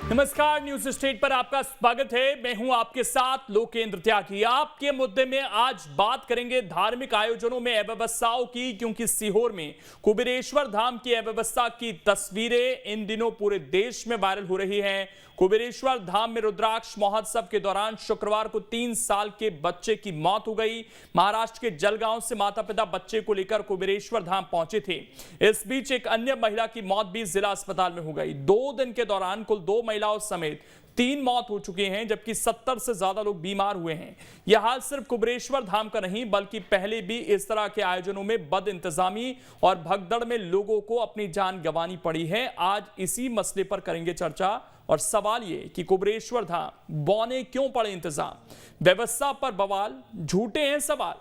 नमस्कार, news state पर आपका स्वागत है। मैं हूं आपके साथ लोकेंद्र त्यागी। आपके मुद्दे में आज बात करेंगे धार्मिक आयोजनों में अव्यवस्थाओं की, क्योंकि सीहोर में कुबेरेश्वर धाम की अव्यवस्था की तस्वीरें इन दिनों पूरे देश में वायरल हो रही हैं। कुबेरेश्वर धाम में रुद्राक्ष महोत्सव के दौरान शुक्रवार को 3 साल के बच्चे की मौत हो गई। महाराष्ट्र के जलगांव से माता पिता बच्चे को लेकर कुबेरेश्वर धाम पहुंचे थे। इस बीच एक अन्य महिला की मौत भी जिला अस्पताल में हो गई। 2 दिन के दौरान कुल 2 महिलाओं समेत 3 मौत हो चुकी हैं, जबकि 70 से ज्यादा लोग बीमार हुए हैं। यह हाल सिर्फ कुबेरेश्वर धाम का नहीं, बल्कि पहले भी इस तरह के आयोजनों में बद इंतजामी और भगदड़ में लोगों को अपनी जान गंवानी पड़ी है। आज इसी मसले पर करेंगे चर्चा। और सवाल ये कि कुबेरेश्वर धाम बौने क्यों पड़े इंतजाम, व्यवस्था पर बवाल, झूठे हैं सवाल,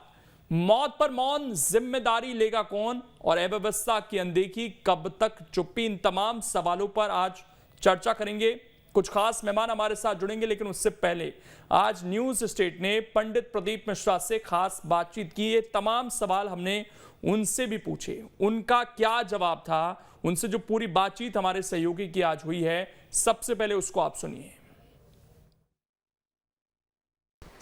मौत पर मौन, जिम्मेदारी लेगा कौन, और अव्यवस्था की अनदेखी कब तक चुप्पी। इन तमाम सवालों पर आज चर्चा करेंगे। कुछ खास मेहमान हमारे साथ जुड़ेंगे, लेकिन उससे पहले आज न्यूज स्टेट ने पंडित प्रदीप मिश्रा से खास बातचीत की। ये तमाम सवाल हमने उनसे भी पूछे, उनका क्या जवाब था, उनसे जो पूरी बातचीत हमारे सहयोगी की आज हुई है, सबसे पहले उसको आप सुनिए।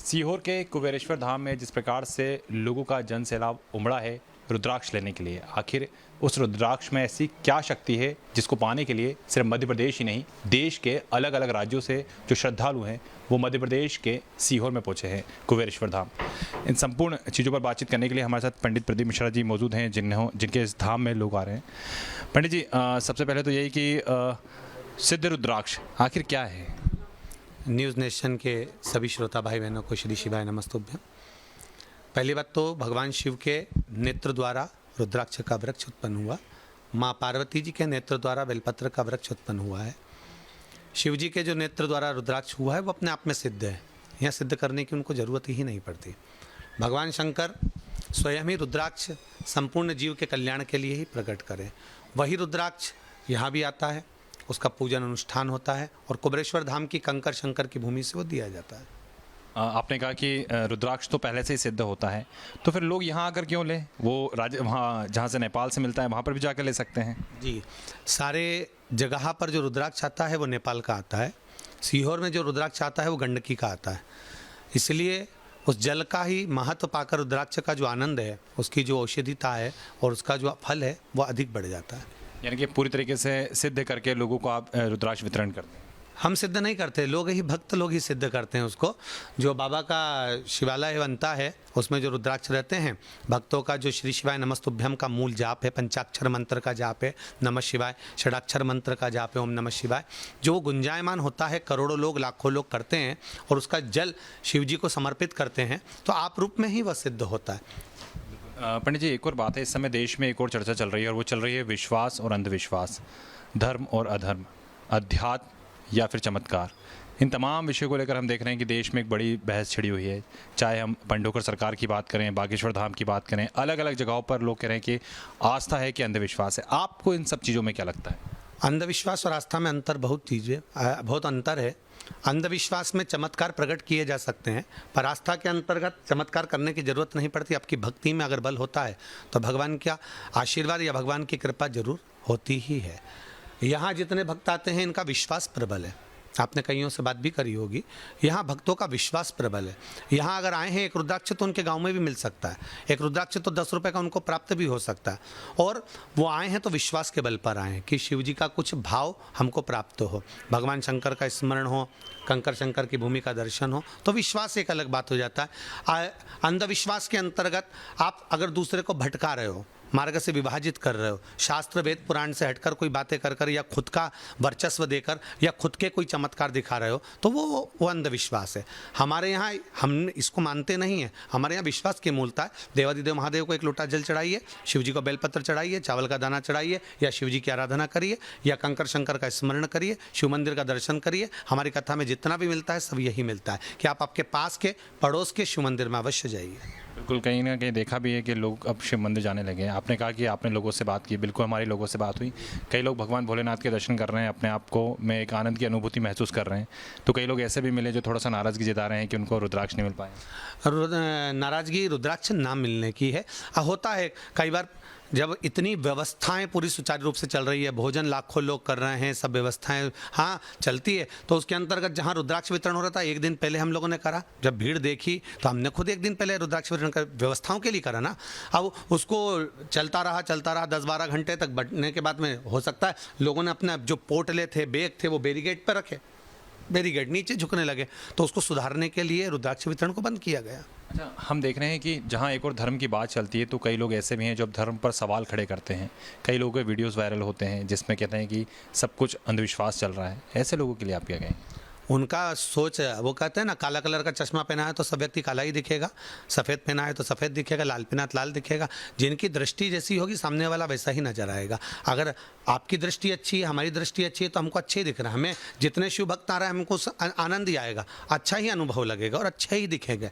सीहोर के कुबेरेश्वर धाम में जिस प्रकार से लोगों का जन सैलाब उमड़ा है रुद्राक्ष लेने के लिए, आखिर उस रुद्राक्ष में ऐसी क्या शक्ति है जिसको पाने के लिए सिर्फ मध्य प्रदेश ही नहीं, देश के अलग अलग राज्यों से जो श्रद्धालु हैं वो मध्य प्रदेश के सीहोर में पहुंचे हैं कुबेरेश्वर धाम। इन संपूर्ण चीज़ों पर बातचीत करने के लिए हमारे साथ पंडित प्रदीप मिश्रा जी मौजूद हैं, जिनके इस धाम में लोग आ रहे हैं। पंडित जी, सबसे पहले तो यही कि सिद्ध रुद्राक्ष आखिर क्या है? न्यूज़ नेशन के सभी श्रोता भाई बहनों को श्री शिवाय नमस्तुभ्यं। पहली बात तो भगवान शिव के नेत्र द्वारा रुद्राक्ष का वृक्ष उत्पन्न हुआ, माँ पार्वती जी के नेत्र द्वारा बेलपत्र का वृक्ष उत्पन्न हुआ है। शिव जी के जो नेत्र द्वारा रुद्राक्ष हुआ है वो अपने आप में सिद्ध है, यहाँ सिद्ध करने की उनको ज़रूरत ही नहीं पड़ती। भगवान शंकर स्वयं ही रुद्राक्ष संपूर्ण जीव के कल्याण के लिए ही प्रकट करें। वही रुद्राक्ष यहाँ भी आता है, उसका पूजन अनुष्ठान होता है और कुबेरेश्वर धाम की कंकर शंकर की भूमि से वो दिया जाता है। आपने कहा कि रुद्राक्ष तो पहले से ही सिद्ध होता है, तो फिर लोग यहाँ आकर क्यों लें? वो राज्य वहाँ जहाँ से नेपाल से मिलता है वहाँ पर भी जाकर ले सकते हैं। जी, सारे जगह पर जो रुद्राक्ष आता है वो नेपाल का आता है। सीहोर में जो रुद्राक्ष आता है वो गंडकी का आता है। इसलिए उस जल का ही महत्व पाकर रुद्राक्ष का जो आनंद है, उसकी जो औषधिता है और उसका जो फल है वो अधिक बढ़ जाता है। यानी कि पूरी तरीके से सिद्ध करके लोगों को आप रुद्राक्ष वितरण करते हैं? हम सिद्ध नहीं करते, लोग ही, भक्त लोग ही सिद्ध करते हैं उसको। जो बाबा का शिवालय बनता है उसमें जो रुद्राक्ष रहते हैं, भक्तों का जो श्री शिवाय नमस्तुभ्यम का मूल जाप है, पंचाक्षर मंत्र का जाप है, नमः शिवाय, षडाक्षर मंत्र का जाप है, ओम नमः शिवाय, जो गुंजायमान होता है, करोड़ों लोग, लाखों लोग करते हैं और उसका जल शिव जी को समर्पित करते हैं, तो आप रूप में ही वह सिद्ध होता है। पंडित जी, एक और बात है, इस समय देश में एक और चर्चा चल रही है और वो चल रही है विश्वास और अंधविश्वास, धर्म और अधर्म, अध्यात्म या फिर चमत्कार। इन तमाम विषयों को लेकर हम देख रहे हैं कि देश में एक बड़ी बहस छिड़ी हुई है। चाहे हम पंडोकर सरकार की बात करें, बागेश्वर धाम की बात करें, अलग अलग जगहों पर लोग कह रहे हैं कि आस्था है कि अंधविश्वास है। आपको इन सब चीज़ों में क्या लगता है? अंधविश्वास और आस्था में अंतर बहुत अंतर है। अंधविश्वास में चमत्कार प्रकट किए जा सकते हैं, पर आस्था के अंतर्गत चमत्कार करने की जरूरत नहीं पड़ती। आपकी भक्ति में अगर बल होता है तो भगवान का आशीर्वाद या भगवान की कृपा जरूर होती ही है। यहाँ जितने भक्त आते हैं इनका विश्वास प्रबल है। आपने कईयों से बात भी करी होगी, यहाँ भक्तों का विश्वास प्रबल है। यहाँ अगर आए हैं, एक रुद्राक्ष तो उनके गांव में भी मिल सकता है, एक रुद्राक्ष तो 10 रुपये का उनको प्राप्त भी हो सकता है, और वो आए हैं तो विश्वास के बल पर आए हैं कि शिव जी का कुछ भाव हमको प्राप्त हो, भगवान शंकर का स्मरण हो, कंकर शंकर की भूमि का दर्शन हो, तो विश्वास एक अलग बात हो जाता है। अंधविश्वास के अंतर्गत आप अगर दूसरे को भटका रहे हो, मार्ग से विभाजित कर रहे हो, शास्त्र वेद पुराण से हटकर कोई बातें कर या खुद का वर्चस्व देकर या खुद के कोई चमत्कार दिखा रहे हो, तो वो अंधविश्वास है। हमारे यहाँ हम इसको मानते नहीं हैं। हमारे यहाँ विश्वास की मूलता है। देवादिदेव महादेव को एक लोटा जल चढ़ाइए, शिव जी को बेलपत्र चढ़ाइए, चावल का दाना चढ़ाइए, या शिव जी की आराधना करिए, या कंकर शंकर का स्मरण करिए, शिव मंदिर का दर्शन करिए। हमारी कथा में जितना भी मिलता है सब यही मिलता है कि आप आपके पास के पड़ोस के शिव मंदिर में अवश्य जाइए। बिल्कुल, कहीं ना कहीं देखा भी है कि लोग अब शिव मंदिर जाने लगे हैं। आपने कहा कि आपने लोगों से बात की, बिल्कुल हमारी लोगों से बात हुई। कई लोग भगवान भोलेनाथ के दर्शन कर रहे हैं, अपने आप को में एक आनंद की अनुभूति महसूस कर रहे हैं। तो कई लोग ऐसे भी मिले जो थोड़ा सा नाराज़गी जता रहे हैं कि उनको रुद्राक्ष नहीं मिल पाए। नाराज़गी रुद्राक्ष ना मिलने की है। होता है कई बार जब इतनी व्यवस्थाएं पूरी सुचारू रूप से चल रही है, भोजन लाखों लोग कर रहे हैं, सब व्यवस्थाएं हाँ चलती है, तो उसके अंतर्गत जहां रुद्राक्ष वितरण हो रहा था एक दिन पहले हम लोगों ने करा। जब भीड़ देखी तो हमने खुद एक दिन पहले रुद्राक्ष वितरण कर व्यवस्थाओं के लिए करा ना। अब उसको चलता रहा 10-12 घंटे तक बढ़ने के बाद में हो सकता है लोगों ने अपना जो पोटले थे, बैग थे, वो बैरिकेड पर रखे, बैरिकेड नीचे झुकने लगे, तो उसको सुधारने के लिए रुद्राक्ष वितरण को बंद किया गया। अच्छा, हम देख रहे हैं कि जहाँ एक और धर्म की बात चलती है तो कई लोग ऐसे भी हैं जो धर्म पर सवाल खड़े करते हैं। कई लोगों के वीडियोस वायरल होते हैं जिसमें कहते हैं कि सब कुछ अंधविश्वास चल रहा है। ऐसे लोगों के लिए आप क्या कहेंगे? उनका सोच है, वो कहते हैं ना, काला कलर का चश्मा पहना है तो सब व्यक्ति काला ही दिखेगा, सफ़ेद पहना है तो सफ़ेद दिखेगा, लाल पहना है तो लाल दिखेगा। जिनकी दृष्टि जैसी होगी सामने वाला वैसा ही नजर आएगा। अगर आपकी दृष्टि अच्छी है, हमारी दृष्टि अच्छी है, तो हमको अच्छे ही दिख रहा है। हमें जितने शिव भक्त आ रहे हैं हमको आनंद ही आएगा, अच्छा ही अनुभव लगेगा और अच्छे ही दिखेंगे।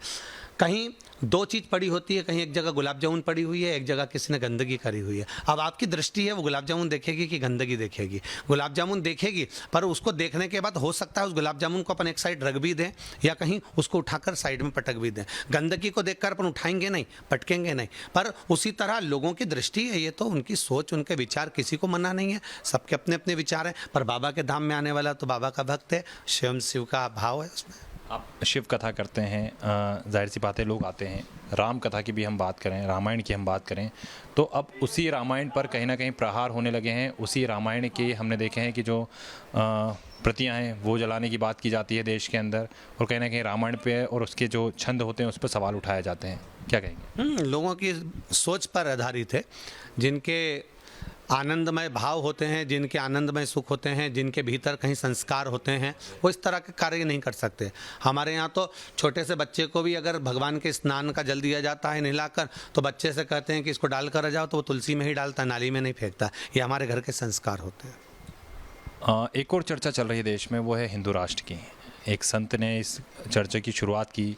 कहीं दो चीज़ पड़ी होती है, कहीं एक जगह गुलाब जामुन पड़ी हुई है, एक जगह किसी ने गंदगी करी हुई है। अब आपकी दृष्टि है, वो गुलाब जामुन देखेगी कि गंदगी देखेगी? गुलाब जामुन देखेगी, पर उसको देखने के बाद हो सकता है उस गुलाब जामुन को अपन एक साइड रख भी दें या कहीं उसको उठाकर साइड में पटक भी दें। गंदगी को देखकर अपन उठाएंगे नहीं, पटकेंगे नहीं। पर उसी तरह लोगों की दृष्टि है, ये तो उनकी सोच, उनके विचार, किसी को मना नहीं है, सबके अपने अपने विचार हैं। पर बाबा के धाम में आने वाला तो बाबा का भक्त है, स्वयं शिव का भाव है उसमें। आप शिव कथा करते हैं, जाहिर सी बातें लोग आते हैं। राम कथा की भी हम बात करें, रामायण की हम बात करें, तो अब उसी रामायण पर कहीं ना कहीं प्रहार होने लगे हैं। उसी रामायण के हमने देखे हैं कि जो प्रतियां हैं वो जलाने की बात की जाती है देश के अंदर, और कहीं ना कहीं रामायण पे और उसके जो छंद होते हैं उस पर सवाल उठाए जाते हैं। क्या कहेंगे? लोगों की सोच पर आधारित है। जिनके आनंदमय भाव होते हैं, जिनके आनंदमय सुख होते हैं, जिनके भीतर कहीं संस्कार होते हैं, वो इस तरह के कार्य नहीं कर सकते। हमारे यहाँ तो छोटे से बच्चे को भी अगर भगवान के स्नान का जल दिया जाता है नहलाकर, तो बच्चे से कहते हैं कि इसको डाल कर आ जाओ, तो वो तुलसी में ही डालता है, नाली में नहीं फेंकता। ये हमारे घर के संस्कार होते हैं। एक और चर्चा चल रही है देश में, वो है हिंदू राष्ट्र की। एक संत ने इस चर्चा की शुरुआत की,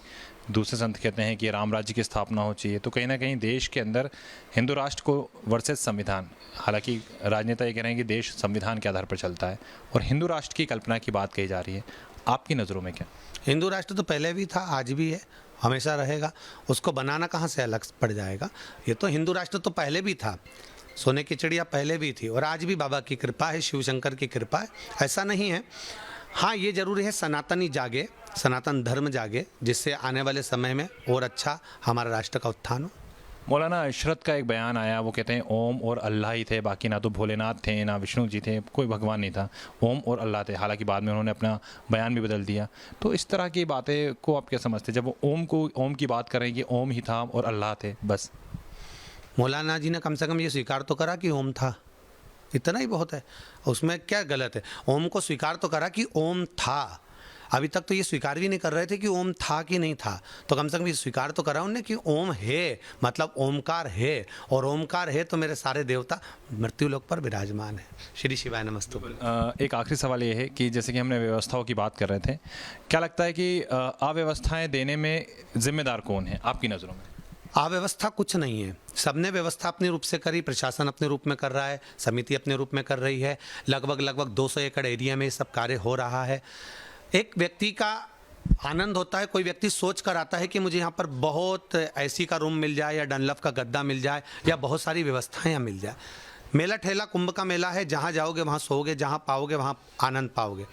दूसरे संत कहते हैं कि राम राज्य की स्थापना हो चाहिए। तो कहीं ना कहीं देश के अंदर हिंदू राष्ट्र को वर्सेस संविधान, हालांकि राजनेता ये कह रहे हैं कि देश संविधान के आधार पर चलता है, और हिंदू राष्ट्र की कल्पना की बात कही जा रही है। आपकी नज़रों में क्या? हिंदू राष्ट्र तो पहले भी था, आज भी है, हमेशा रहेगा। उसको बनाना कहाँ से अलग पड़ जाएगा? ये तो हिंदू राष्ट्र तो पहले भी था, सोने की चिड़िया पहले भी थी, और आज भी बाबा की कृपा है, शिव शंकर की कृपा है, ऐसा नहीं है। हाँ, ये जरूरी है सनातनी जागे, सनातन धर्म जागे, जिससे आने वाले समय में और अच्छा हमारा राष्ट्र का उत्थान हो। मौलाना इशरत का एक बयान आया, वो कहते हैं ओम और अल्लाह ही थे, बाकी ना तो भोलेनाथ थे ना विष्णु जी थे, कोई भगवान नहीं था, ओम और अल्लाह थे। हालांकि बाद में उन्होंने अपना बयान भी बदल दिया। तो इस तरह की बातें को आप क्या समझते, जब वो ओम की बात करें कि ओम ही था और अल्लाह थे बस? मौलाना जी ने कम से कम ये स्वीकार तो करा कि ओम था, इतना ही बहुत है। उसमें क्या गलत है? ओम को स्वीकार तो करा कि ओम था। अभी तक तो ये स्वीकार भी नहीं कर रहे थे कि ओम था कि नहीं था, तो कम से कम ये स्वीकार तो करा उनने कि ओम है, मतलब ओमकार है, और ओमकार है तो मेरे सारे देवता मृत्यु लोक पर विराजमान है। श्री शिवाय नमस्तुभ्यं। एक आखिरी सवाल ये है कि जैसे कि हमने व्यवस्थाओं की बात कर रहे थे, क्या लगता है कि अव्यवस्थाएं देने में जिम्मेदार कौन है आपकी नज़रों में? अव्यवस्था कुछ नहीं है, सबने व्यवस्था अपने रूप से करी, प्रशासन अपने रूप में कर रहा है, समिति अपने रूप में कर रही है। लगभग 200 एकड़ एरिया में ये सब कार्य हो रहा है। एक व्यक्ति का आनंद होता है, कोई व्यक्ति सोच कर आता है कि मुझे यहाँ पर बहुत एसी का रूम मिल जाए, या डनलफ का गद्दा मिल जाए, या बहुत सारी व्यवस्थाएं यहाँ मिल जाए। मेला ठेला कुंभ का मेला है, जहाँ जाओगे वहाँ सोओगे, जहाँ पाओगे वहाँ आनंद पाओगे।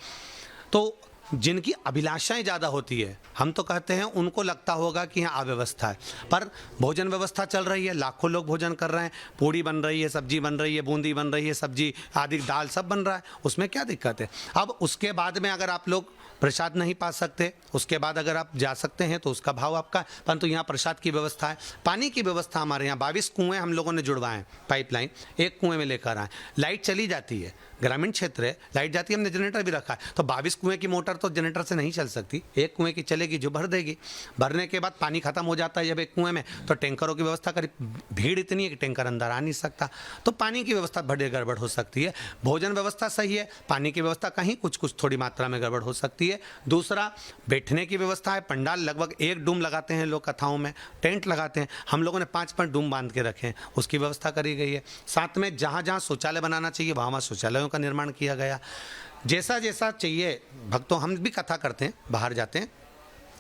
तो जिनकी अभिलाषाएं ज़्यादा होती है, हम तो कहते हैं उनको लगता होगा कि यहाँ अव्यवस्था है, पर भोजन व्यवस्था चल रही है, लाखों लोग भोजन कर रहे हैं, पूड़ी बन रही है, सब्जी बन रही है, बूंदी बन रही है, सब्जी आदि दाल सब बन रहा है, उसमें क्या दिक्कत है? अब उसके बाद में अगर आप लोग प्रसाद नहीं पा सकते, उसके बाद अगर आप जा सकते हैं तो उसका भाव आपका है, परंतु यहाँ प्रसाद की व्यवस्था है। पानी की व्यवस्था हमारे यहाँ 22 कुएँ हम लोगों ने जुड़वाएं, पाइपलाइन एक कुएँ में लेकर आए। लाइट चली जाती है, ग्रामीण क्षेत्र है, लाइट जाती है, हमने जनरेटर भी रखा है, तो 22 कुएँ की मोटर तो जनरेटर से नहीं चल सकती, एक कुएँ की चलेगी जो भर देगी। भरने के बाद पानी खत्म हो जाता है जब एक कुएँ में, तो टैंकरों की व्यवस्था करी, भीड़ इतनी है कि टैंकर अंदर आ नहीं सकता, तो पानी की व्यवस्था बड़े गड़बड़ हो सकती है। भोजन व्यवस्था सही है, पानी की व्यवस्था कहीं कुछ थोड़ी मात्रा में गड़बड़ हो सकती है। दूसरा, बैठने की व्यवस्था है, पंडाल लगभग 1 डूम लगाते हैं लोग कथाओं में, टेंट लगाते हैं, हम लोगों ने 5 डूम बांध के रखे हैं, उसकी व्यवस्था करी गई है। साथ में जहाँ जहाँ शौचालय बनाना चाहिए वहाँ शौचालयों का निर्माण किया गया। जैसा जैसा चाहिए भक्तों, हम भी कथा करते हैं, बाहर जाते हैं,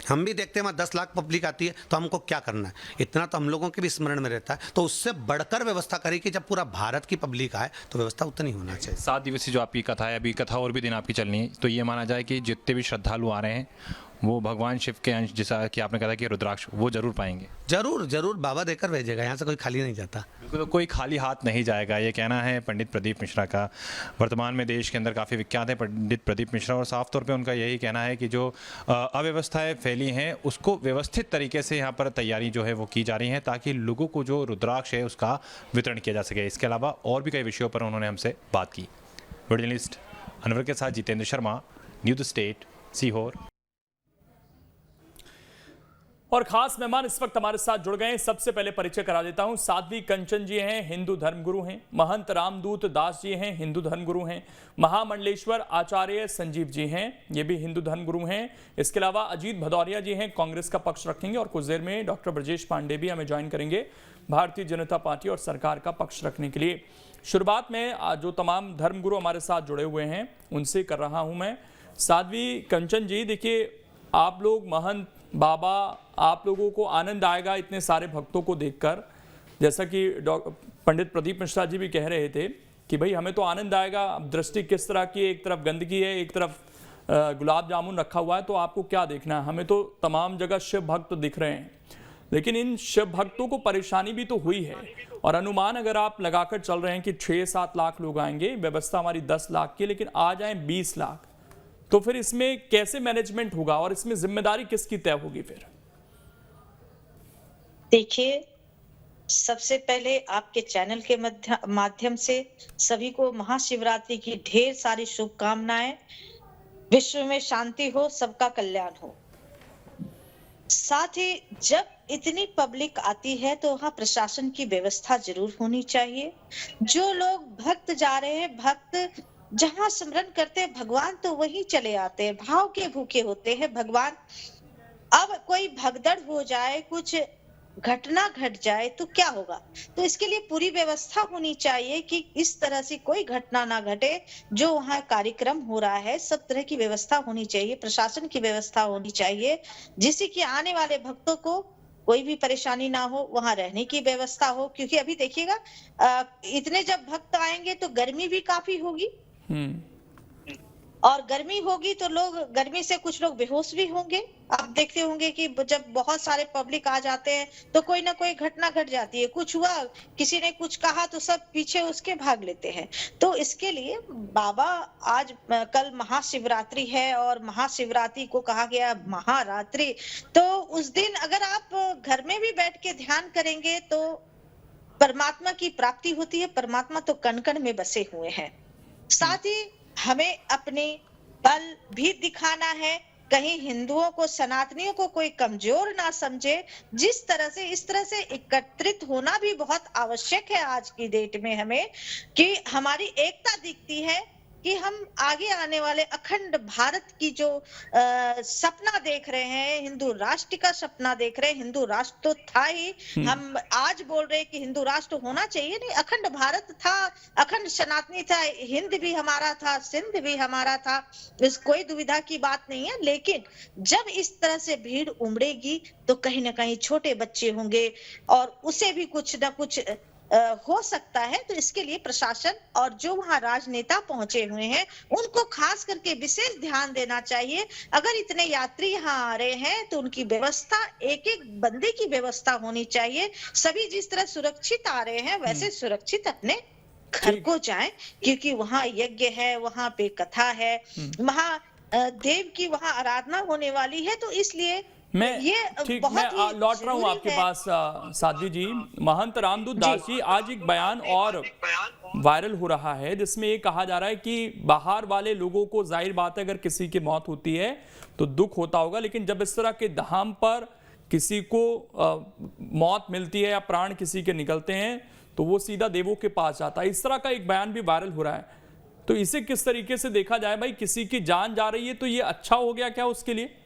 हम भी देखते हैं वहाँ 10 लाख पब्लिक आती है, तो हमको क्या करना है, इतना तो हम लोगों के भी स्मरण में रहता है। तो उससे बढ़कर व्यवस्था करें कि जब पूरा भारत की पब्लिक आए तो व्यवस्था उतनी होना चाहिए। 7 दिवसीय जो आपकी कथा है, अभी कथा और भी दिन आपकी चलनी है, तो ये माना जाए कि जितने भी श्रद्धालु आ रहे हैं वो भगवान शिव के अंश, जैसा कि आपने कहा कि रुद्राक्ष, वो जरूर पाएंगे। जरूर जरूर बाबा देकर भेजेगा, यहाँ से कोई खाली नहीं जाता। बिल्कुल, तो कोई खाली हाथ नहीं जाएगा, ये कहना है पंडित प्रदीप मिश्रा का। वर्तमान में देश के अंदर काफ़ी विख्यात है पंडित प्रदीप मिश्रा, और साफ तौर पे उनका यही कहना है कि जो अव्यवस्थाएं फैली हैं उसको व्यवस्थित तरीके से यहाँ पर तैयारी जो है वो की जा रही है, ताकि लोगों को जो रुद्राक्ष है उसका वितरण किया जा सके। इसके अलावा और भी कई विषयों पर उन्होंने हमसे बात की। वीडियो जर्नलिस्ट अनवर के साथ जितेंद्र शर्मा, न्यूज़ स्टेट, सीहोर। और खास मेहमान इस वक्त हमारे साथ जुड़ गए हैं। सबसे पहले परिचय करा देता हूं। साध्वी कंचन जी हैं, हिंदू धर्मगुरु हैं। महंत रामदूत दास जी हैं, हिंदू धर्मगुरु हैं। महामंडलेश्वर आचार्य संजीव जी हैं, ये भी हिंदू धर्मगुरु हैं। इसके अलावा अजीत भदौरिया जी हैं, कांग्रेस का पक्ष रखेंगे। और कुछ देर में डॉक्टर ब्रजेश पांडे भी हमें ज्वाइन करेंगे, भारतीय जनता पार्टी और सरकार का पक्ष रखने के लिए। शुरुआत में जो तमाम धर्मगुरु हमारे साथ जुड़े हुए हैं उनसे कर रहा हूँ मैं। साध्वी कंचन जी, देखिए आप लोग महंत बाबा, आप लोगों को आनंद आएगा इतने सारे भक्तों को देखकर, जैसा कि पंडित प्रदीप मिश्रा जी भी कह रहे थे कि भाई हमें तो आनंद आएगा। अब दृष्टि किस तरह की है, एक तरफ गंदगी है, एक तरफ गुलाब जामुन रखा हुआ है, तो आपको क्या देखना है? हमें तो तमाम जगह शिव भक्त दिख रहे हैं, लेकिन इन शिव भक्तों को परेशानी भी तो हुई है। और अनुमान अगर आप लगाकर चल रहे हैं कि 6-7 लाख लोग आएंगे, व्यवस्था हमारी 10 लाख की, लेकिन आ जाए 20 लाख, तो फिर इसमें कैसे मैनेजमेंट होगा और इसमें जिम्मेदारी किसकी तय होगी? फिर देखिए, सबसे पहले आपके चैनल के माध्यम से सभी को महाशिवरात्रि की ढेर सारी शुभकामनाएं। विश्व में शांति हो, सबका कल्याण हो। साथ ही जब इतनी पब्लिक आती है तो वहाँ प्रशासन की व्यवस्था जरूर होनी चाहिए। जो लोग भक्त जा रहे हैं, भक्त जहाँ स्मरण करते हैं भगवान, तो वहीं चले आते हैं, भाव के भूखे होते हैं भगवान। अब कोई भगदड़ हो जाए, कुछ घटना घट जाए तो क्या होगा? तो इसके लिए पूरी व्यवस्था होनी चाहिए कि इस तरह से कोई घटना ना घटे। जो वहाँ कार्यक्रम हो रहा है, सब तरह की व्यवस्था होनी चाहिए, प्रशासन की व्यवस्था होनी चाहिए, जिससे कि आने वाले भक्तों को कोई भी परेशानी ना हो, वहां रहने की व्यवस्था हो। क्योंकि अभी देखिएगा, इतने जब भक्त आएंगे तो गर्मी भी काफी होगी, और गर्मी होगी तो लोग, गर्मी से कुछ लोग बेहोश भी होंगे। आप देखते होंगे कि जब बहुत सारे पब्लिक आ जाते हैं तो कोई ना कोई घटना घट जाती है, कुछ हुआ, किसी ने कुछ कहा तो सब पीछे उसके भाग लेते हैं। तो इसके लिए बाबा, आज कल महाशिवरात्रि है और महाशिवरात्रि को कहा गया महारात्रि, तो उस दिन अगर आप घर में भी बैठ के ध्यान करेंगे तो परमात्मा की प्राप्ति होती है। परमात्मा तो कण कण में बसे हुए हैं। साथ ही हमें अपने बल भी दिखाना है, कहीं हिंदुओं को, सनातनियों को कोई कमजोर ना समझे। जिस तरह से, इस तरह से एकत्रित होना भी बहुत आवश्यक है आज की डेट में हमें, कि हमारी एकता दिखती है कि हम आगे आने वाले अखंड भारत की जो सपना देख रहे हैं, हिंदू राष्ट्र का सपना देख रहे हैं। हिंदू राष्ट्र तो था ही, हम आज बोल रहे हैं कि हिंदू राष्ट्र होना चाहिए, नहीं, अखंड भारत था, अखंड सनातनी था, हिंद भी हमारा था, सिंध भी हमारा था, इस कोई दुविधा की बात नहीं है। लेकिन जब इस तरह से भीड़ उमड़ेगी तो कहीं ना कहीं छोटे बच्चे होंगे और उसे भी कुछ ना कुछ हो सकता है। तो इसके लिए प्रशासन और जो वहां राजनेता पहुंचे हुए हैं उनको खास करके विशेष ध्यान देना चाहिए। अगर इतने यात्री यहाँ आ रहे हैं तो उनकी व्यवस्था, एक एक बंदे की व्यवस्था होनी चाहिए। सभी जिस तरह सुरक्षित आ रहे हैं वैसे सुरक्षित अपने घर को जाएं, क्योंकि वहां यज्ञ है, वहां पे कथा है, महादेव की वहां आराधना होने वाली है। तो इसलिए मैं लौट रहा हूं आपके पास। साध्वी जी, महंत रामदूत दास जी, आज एक बयान और वायरल हो रहा है जिसमें ये कहा जा रहा है कि बाहर वाले लोगों को, जाहिर बात है अगर किसी की मौत होती है तो दुख होता होगा, लेकिन जब इस तरह के धाम पर किसी को मौत मिलती है या प्राण किसी के निकलते हैं तो वो सीधा देवों के पास जाता है। इस तरह का एक बयान भी वायरल हो रहा है, तो इसे किस तरीके से देखा जाए? भाई, किसी की जान जा रही है तो ये अच्छा हो गया क्या उसके लिए?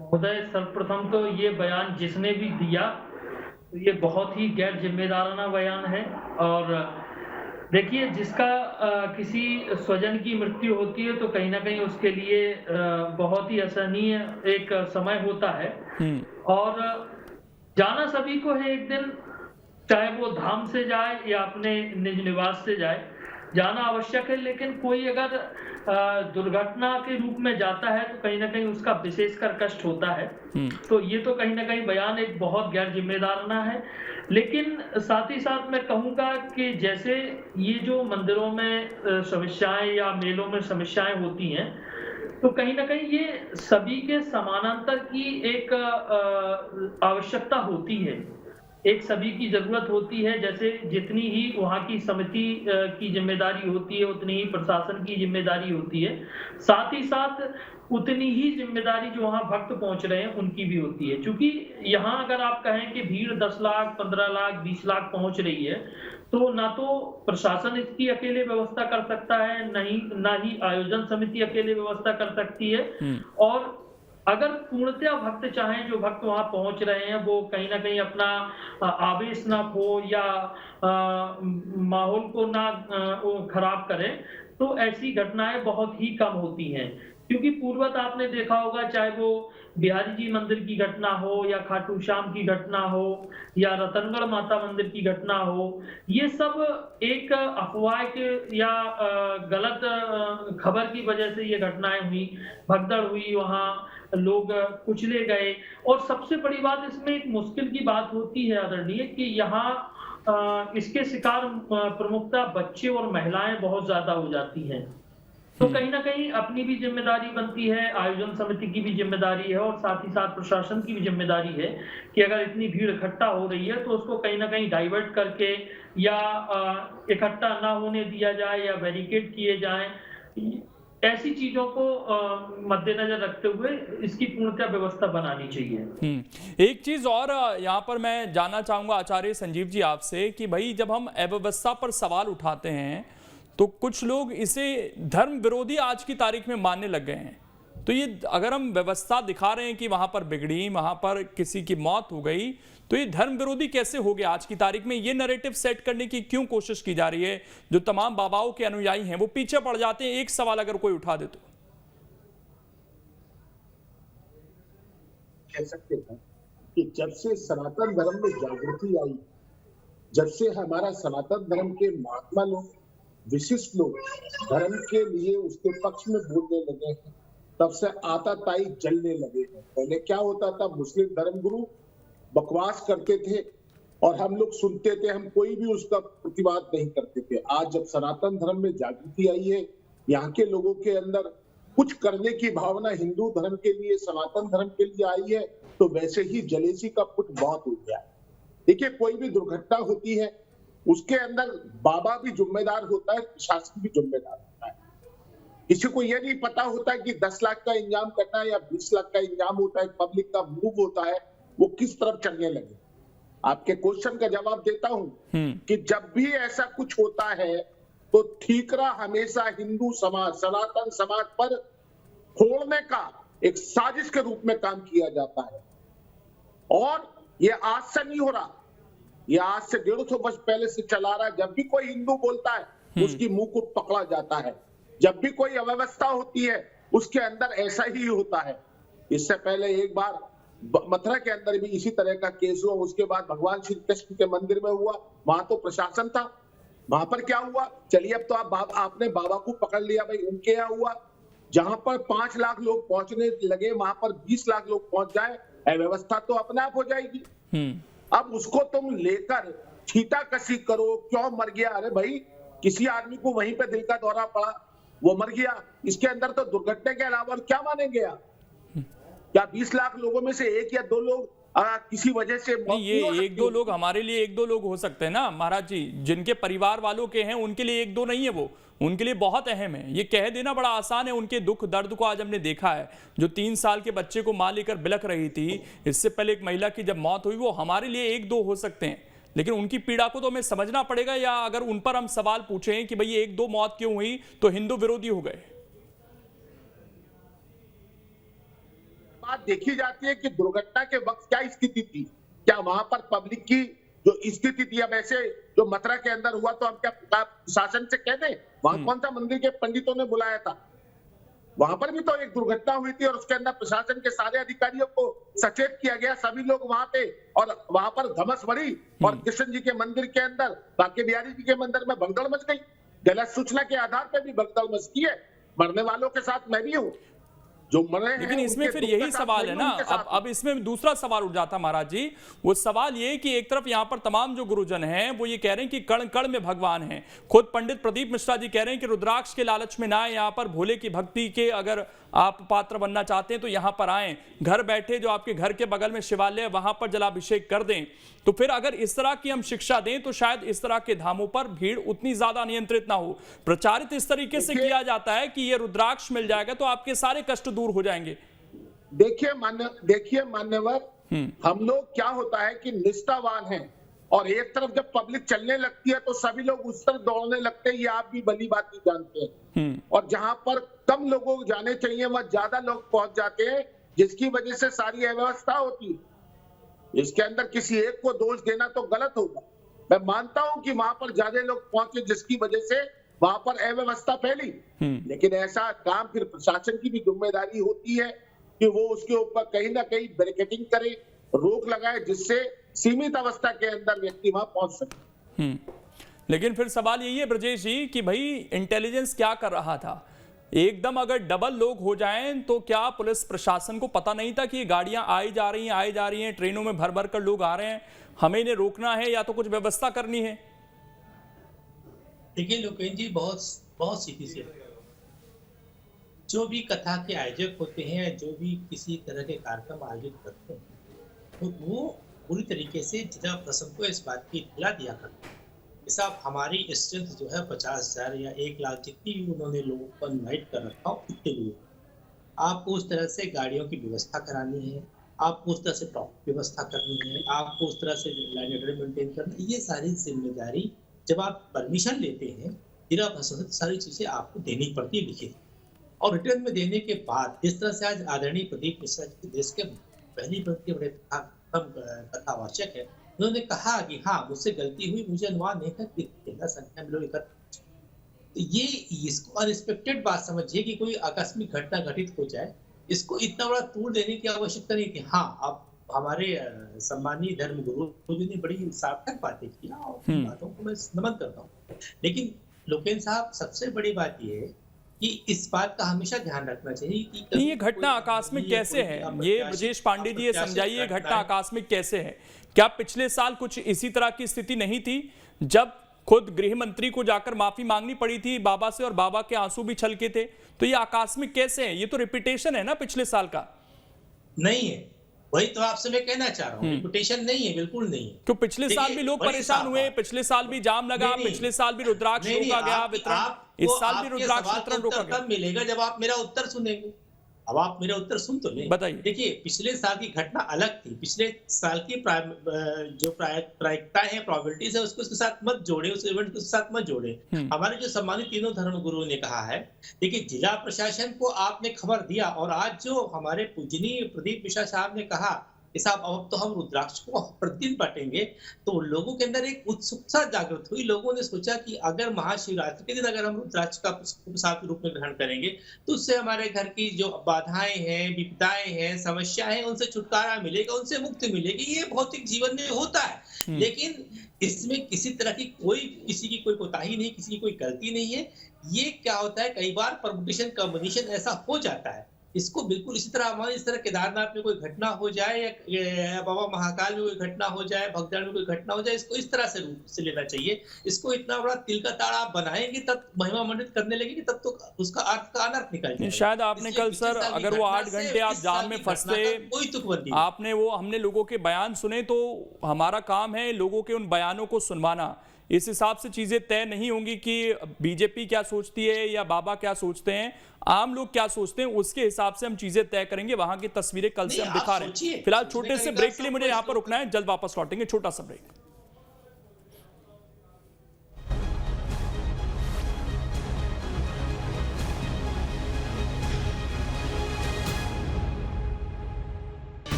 महोदय, सर्वप्रथम तो ये बयान जिसने भी दिया तो ये बहुत ही गैर जिम्मेदाराना बयान है। और देखिए, जिसका किसी स्वजन की मृत्यु होती है तो कहीं न कहीं उसके लिए बहुत ही असहनीय एक समय होता है। और जाना सभी को है एक दिन, चाहे वो धाम से जाए या अपने निज निवास से जाए, जाना आवश्यक है। लेकिन कोई अगर दुर्घटना के रूप में जाता है तो कहीं न कहीं उसका विशेषकर कष्ट होता है। तो ये तो कहीं न कहीं बयान एक बहुत गैर जिम्मेदाराना है। लेकिन साथ ही साथ मैं कहूँगा कि जैसे ये जो मंदिरों में समस्याएँ या मेलों में समस्याएँ होती हैं, तो कहीं न कहीं ये सभी के समानांतर की एक आवश्यकता होती है। एक सभी की ज़रूरत होती है, जैसे जितनी ही वहाँ की समिति की ज़िम्मेदारी होती है, उतनी ही प्रशासन की ज़िम्मेदारी होती है। साथ ही साथ उतनी ही ज़िम्मेदारी जो वहाँ भक्त पहुँच रहे हैं, उनकी भी होती है। चूँकि यहाँ अगर आप कहें कि भीड़ 10 लाख, 15 लाख, 20 लाख पहुँच रही है, तो ना तो प्रशासन इसकी अकेले व्यवस्था कर सकता है, ना ही आयोजन समिति अकेले व्यवस्था कर सकती है। और अगर पूर्णतया भक्त चाहें, जो भक्त वहाँ पहुँच रहे हैं, वो कहीं न कहीं अपना आवेश ना खो या माहौल को ना वो खराब करें, तो ऐसी घटनाएँ बहुत ही कम होती हैं। क्योंकि पूर्वत आपने देखा होगा, चाहे वो बिहारी जी मंदिर की घटना हो या खाटू श्याम की घटना हो या रतनगढ़ माता मंदिर की घटना हो, ये सब एक अफवाह के या गलत खबर की वजह से ये घटनाएँ हुई, भगदड़ हुई, वहाँ लोग कुचले गए। और सबसे बड़ी बात इसमें एक मुश्किल की बात होती है आदरणीय, कि यहाँ इसके शिकार प्रमुखतः बच्चे और महिलाएं बहुत ज्यादा हो जाती हैं। तो कहीं ना कहीं अपनी भी जिम्मेदारी बनती है, आयोजन समिति की भी जिम्मेदारी है और साथ ही साथ प्रशासन की भी जिम्मेदारी है कि अगर इतनी भीड़ इकट्ठा हो रही है तो उसको कहीं ना कहीं डाइवर्ट करके या इकट्ठा ना होने दिया जाए या बैरिकेड किए जाएं। ऐसी चीजों को मद्देनजर रखते हुए इसकी पूर्णतः व्यवस्था बनानी चाहिए। एक चीज और यहाँ पर मैं जानना चाहूंगा आचार्य संजीव जी आपसे कि भाई, जब हम अव्यवस्था पर सवाल उठाते हैं तो कुछ लोग इसे धर्म विरोधी आज की तारीख में मानने लग गए हैं। तो ये अगर हम व्यवस्था दिखा रहे हैं कि वहां पर बिगड़ी, वहां पर किसी की मौत हो गई, तो ये धर्म विरोधी कैसे हो गया आज की तारीख में? ये नैरेटिव सेट करने की क्यों कोशिश की जा रही है? जो तमाम बाबाओं के अनुयायी हैं वो पीछे पड़ जाते हैं एक सवाल अगर कोई उठा दे तो। कह सकते हैं कि जब से सनातन धर्म में जागृति आई, जब से हमारा सनातन धर्म के महात्मा लोग, विशिष्ट लोग धर्म के लिए उसके पक्ष में बोलने लगे हैं, तब से आताताई जलने लगे हैं। पहले क्या होता था, मुस्लिम धर्मगुरु बकवास करते थे और हम लोग सुनते थे, हम कोई भी उसका प्रतिवाद नहीं करते थे। आज जब सनातन धर्म में जागृति आई है, यहाँ के लोगों के अंदर कुछ करने की भावना हिंदू धर्म के लिए, सनातन धर्म के लिए आई है, तो वैसे ही जलेसी का पुट बहुत हो गया। देखिए, कोई भी दुर्घटना होती है उसके अंदर बाबा भी जिम्मेदार होता है, प्रशासन भी जिम्मेदार होता है। किसी को यह नहीं पता होता है कि 10 लाख का इंतजाम करना है या 20 लाख का इंतजाम होता है, पब्लिक का मूव होता है, वो किस तरफ चलने लगे। आपके क्वेश्चन का जवाब देता हूं कि जब भी ऐसा कुछ होता है तो ठीकरा हमेशा हिंदू समाज, सनातन समाज पर फोड़ने का एक साजिश के रूप में काम किया जाता है। और ये आज से नहीं हो रहा, ये आज से 150 वर्ष पहले से चला रहा है। जब भी कोई हिंदू बोलता है उसकी मुंह को पकड़ा जाता है, जब भी कोई अव्यवस्था होती है उसके अंदर ऐसा ही होता है। इससे पहले एक बार मथुरा के अंदर भी इसी तरह का केस हुआ, उसके बाद भगवान श्री कृष्ण के मंदिर में हुआ, वहां तो प्रशासन था, वहां पर क्या हुआ, चलिए अब तो आपने बाबा को पकड़ लिया, भाई उनके यहाँ हुआ। जहां पर 5 लाख लोग पहुंचने लगे वहां पर 20 लाख लोग पहुंच जाए, अव्यवस्था तो अपने आप हो जाएगी। अब उसको तुम लेकर छींटाकशी करो, क्यों मर गया, अरे भाई किसी आदमी को वहीं पे दिल का दौरा पड़ा, वो मर गया, इसके अंदर तो दुर्घटना के अलावा क्या मानेंगे आप? क्या 20 लाख लोगों में से 1 या 2 लोग किसी वजह से नहीं, ये 1-2 लोग हमारे लिए 1-2 लोग हो सकते हैं ना महाराज जी, जिनके परिवार वालों के हैं उनके लिए 1-2 नहीं है, वो उनके लिए बहुत अहम है। ये कह देना बड़ा आसान है, उनके दुख दर्द को आज हमने देखा है। जो 3 साल के बच्चे को मां लेकर बिलख रही थी, इससे पहले एक महिला की जब मौत हुई, वो हमारे लिए 1-2 हो सकते हैं, लेकिन उनकी पीड़ा को तो हमें समझना पड़ेगा। या अगर उन पर हम सवाल पूछें कि भाई 1-2 मौत क्यों हुई, तो हिंदू विरोधी हो गए। बात देखी जाती है कि दुर्घटना के वक्त क्या स्थिति थी, क्या वहां पर पब्लिक की जो स्थिति थी, अब ऐसे जो मथुरा के अंदर हुआ तो हम क्या शासन से कह दें? वहां कौन सा मंदिर के पंडितों ने बुलाया था? वहां पर भी तो एक दुर्घटना हुई थी और उसके अंदर प्रशासन के सारे अधिकारियों को सचेत किया गया, सभी लोग वहां पे, और वहां पर धमस बढ़ी और कृष्ण जी के मंदिर के अंदर, बांके बिहारी जी के मंदिर में भगदड़ मच गई। गलत सूचना के आधार पर भी भगदड़ मचती है। मरने वालों के साथ मैं भी हूँ, जो मरे हैं। लेकिन इसमें फिर यही सवाल है ना, अब इसमें दूसरा सवाल उठ जाता महाराज जी। वो सवाल ये कि एक तरफ यहाँ पर तमाम जो गुरुजन हैं वो ये कह रहे हैं कि कण कण में भगवान हैं। खुद पंडित प्रदीप मिश्रा जी कह रहे हैं कि रुद्राक्ष के लालच में ना आए, यहाँ पर भोले की भक्ति के अगर आप पात्र बनना चाहते हैं तो यहाँ पर आएं, घर बैठे जो आपके घर के बगल में शिवालय है वहां पर जलाभिषेक कर दें। तो फिर अगर इस तरह की हम शिक्षा दें तो शायद इस तरह के धामों पर भीड़ उतनी ज्यादा नियंत्रित ना हो। प्रचारित इस तरीके से किया जाता है कि ये रुद्राक्ष मिल जाएगा तो आपके सारे कष्ट दूर हो जाएंगे। देखिए मान्यवर, हम लोग क्या होता है कि निष्ठावान हैं, और एक तरफ जब पब्लिक चलने लगती है तो सभी लोग उस तरफ दौड़ने लगते हैं, ये आप भी भली बात ही जानते हैं। और जहां पर कम लोगों को जाने चाहिए वहां ज्यादा लोग पहुंच जाते हैं, जिसकी वजह से सारी अव्यवस्था होती है। इसके अंदर किसी एक को दोष देना तो गलत होगा। मैं मानता हूं कि वहां पर ज्यादा लोग पहुंचे जिसकी वजह से वहां पर अव्यवस्था फैली, लेकिन ऐसा काम फिर प्रशासन की भी जिम्मेदारी होती है कि वो उसके ऊपर कहीं ना कहीं बैरिकेडिंग करे, रोक लगाए, जिससे सीमित अवस्था के अंदर व्यक्ति वहां पहुंच सके। लेकिन फिर सवाल यही है ब्रजेश जी कि भाई इंटेलिजेंस क्या कर रहा था? एकदम अगर डबल लोग हो जाएं तो क्या पुलिस प्रशासन को पता नहीं था कि ये गाड़ियां आई जा रही हैं, ट्रेनों में भर भर कर लोग आ रहे हैं, हमें इन्हें रोकना है या तो कुछ व्यवस्था करनी है? देखिए लोकेश जी, बहुत सीधी सी जो भी कथा के आयोजक होते हैं, जो भी किसी तरह के कार्यक्रम आयोजित करते हैं, तो वो पूरी तरीके से जिला प्रशासन को इस बात की इत्तला दिया करते हैं कि साहब हमारी स्ट्रेंथ जो है 50,000 या 1 लाख जितनी भी उन्होंने लोगों को इन्वाइट कर रखा हो उतने लोग। आपको उस तरह से गाड़ियों की व्यवस्था करानी है, आपको उस तरह से ट्रैफिक व्यवस्था करनी है, आपको उस तरह से लाइन ऑर्डर मेंटेन करना है। ये सारी जिम्मेदारी जब आप परमिशन लेते हैं जिला प्रशासन से सारी चीजें आपको देनी पड़ती है लिखित, और रिटर्न में देने के बाद जिस तरह से आज आदरणीय प्रदीप मिश्रा जी देश के पहली बड़े बड़े कथावाचक है, उन्होंने कहा कि हाँ मुझसे गलती हुई, मुझे अनुमान नहीं था कि इतना संख्या में लोग एकत्र। तो ये इसको अनएक्सपेक्टेड बात समझिए कि कोई आकस्मिक घटना घटित हो जाए, इसको इतना बड़ा तूल देने की आवश्यकता नहीं थी। हाँ, अब हमारे सम्मानीय धर्म गुरु जी ने बड़ी सार्थक बातें की और बातों को मैं नमन करता हूँ, लेकिन लोकेश साहब सबसे बड़ी बात यह है कि इस बात का हमेशा ध्यान रखना चाहिए कि ये घटना आकस्मिक कैसे है? ये ब्रजेश पांडे जी ये समझाइए, घटना आकस्मिक कैसे है? क्या पिछले साल कुछ इसी तरह की स्थिति नहीं थी जब खुद गृह मंत्री को जाकर माफी मांगनी पड़ी थी बाबा से और बाबा के आंसू भी छलके थे? तो ये आकस्मिक कैसे है? ये तो रिपीटेशन है ना पिछले साल का। नहीं है, वही तो आपसे मैं कहना चाह रहा हूँ, रिपीटेशन नहीं है, बिल्कुल नहीं है। तो पिछले साल भी लोग परेशान हुए, पिछले साल भी जाम लगा, पिछले साल भी रुद्राक्ष रोका गया वितरण, इस साल भी रुद्राक्ष वितरण रोका गया। तब मिलेगा जब आप मेरा उत्तर सुनेंगे। अब आप मेरा उत्तर सुन तो लें। बताइए। देखिए, पिछले साल की घटना अलग थी। पिछले साल की जो प्रायिकताएं हैं, प्रोबेबिलिटीज है, उसको उसके साथ मत जोड़े, उस इवेंट के साथ मत जोड़े। हमारे जो सम्मानित तीनों धर्म गुरुओं ने कहा है, देखिए जिला प्रशासन को आपने खबर दिया, और आज जो हमारे पूजनीय प्रदीप मिश्रा साहब ने कहा कि साहब अब तो हम रुद्राक्ष को प्रतिदिन बांटेंगे, तो लोगों के अंदर एक उत्सुकता जागृत हुई। लोगों ने सोचा कि अगर महाशिवरात्रि के दिन अगर हम रुद्राक्ष का प्रसाद के रूप में ग्रहण करेंगे तो उससे हमारे घर की जो बाधाएं हैं, विपदाएं हैं, समस्याएं हैं, उनसे छुटकारा मिलेगा, उनसे मुक्ति मिलेगी। ये भौतिक जीवन में होता है, लेकिन इसमें किसी तरह की किसी की कोई कोताही नहीं, किसी की कोई गलती नहीं है। ये क्या होता है, कई बार परमुटेशन कॉम्बिनेशन ऐसा हो जाता है। इसको बिल्कुल इसी तरह हमारे इस तरह केदारनाथ में कोई घटना हो जाए या बाबा महाकाल में कोई घटना हो जाए, भगदड़ में कोई घटना हो जाए, इसको इस तरह से रूप से लेना चाहिए। इसको इतना बड़ा तिल का ताड़ा आप बनाएंगे तब महिमा मंडित करने लगेंगे, तब तो उसका अर्थ का अनर्थ निकल जाएगा। शायद आपने कल सर अगर वो 8 घंटे आप जाम में फंसते, कोई तुकबंदी आपने वो हमने लोगों के बयान सुने, तो हमारा काम है लोगों के उन बयानों को सुनवाना। इस हिसाब से चीजें तय नहीं होंगी कि बीजेपी क्या सोचती है या बाबा क्या सोचते हैं, आम लोग क्या सोचते हैं, उसके हिसाब से हम चीजें तय करेंगे। वहां की तस्वीरें कल से हम दिखा रहे हैं। फिलहाल छोटे से ब्रेक के लिए मुझे यहां पर रुकना है, जल्द वापस लौटेंगे, छोटा सा ब्रेक।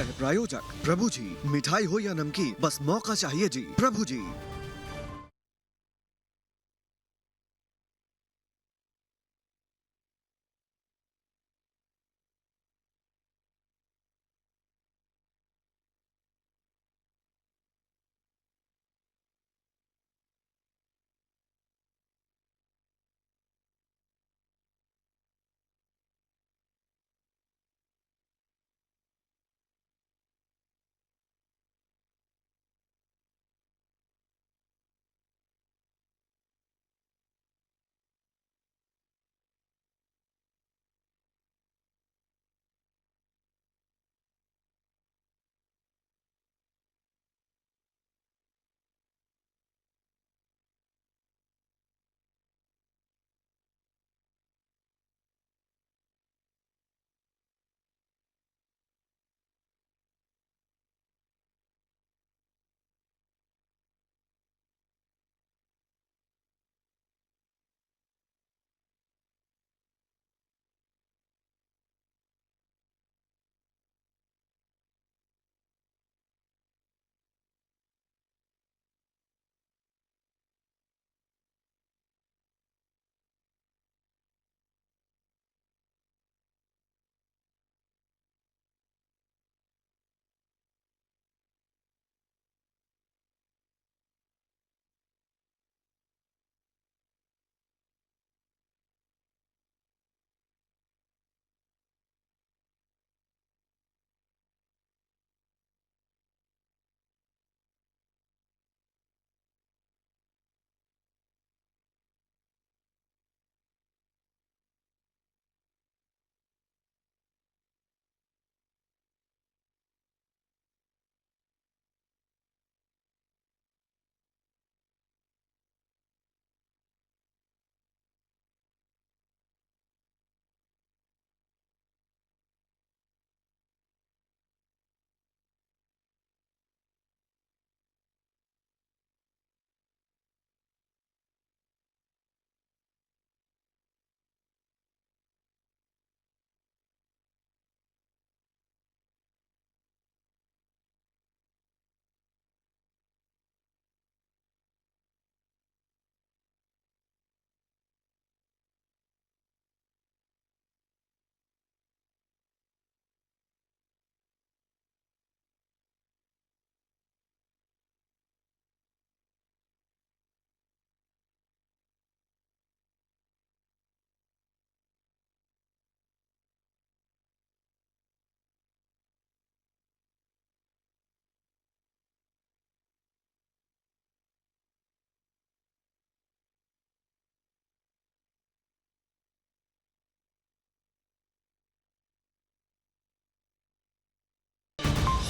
सह प्रायोजक प्रभु जी। मिठाई हो या नमकीन, बस मौका चाहिए जी। प्रभु जी।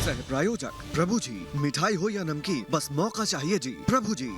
सह प्रायोजक प्रभु जी। मिठाई हो या नमकीन, बस मौका चाहिए जी। प्रभु जी।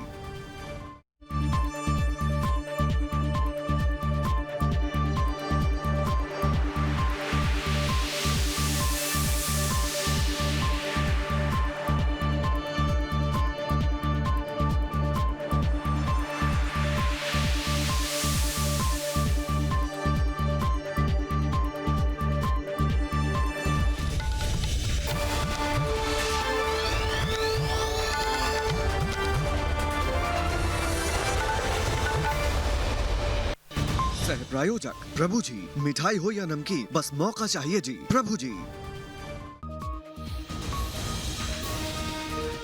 सह प्रायोजक प्रभु जी। मिठाई हो या नमकीन, बस मौका चाहिए जी। प्रभु जी।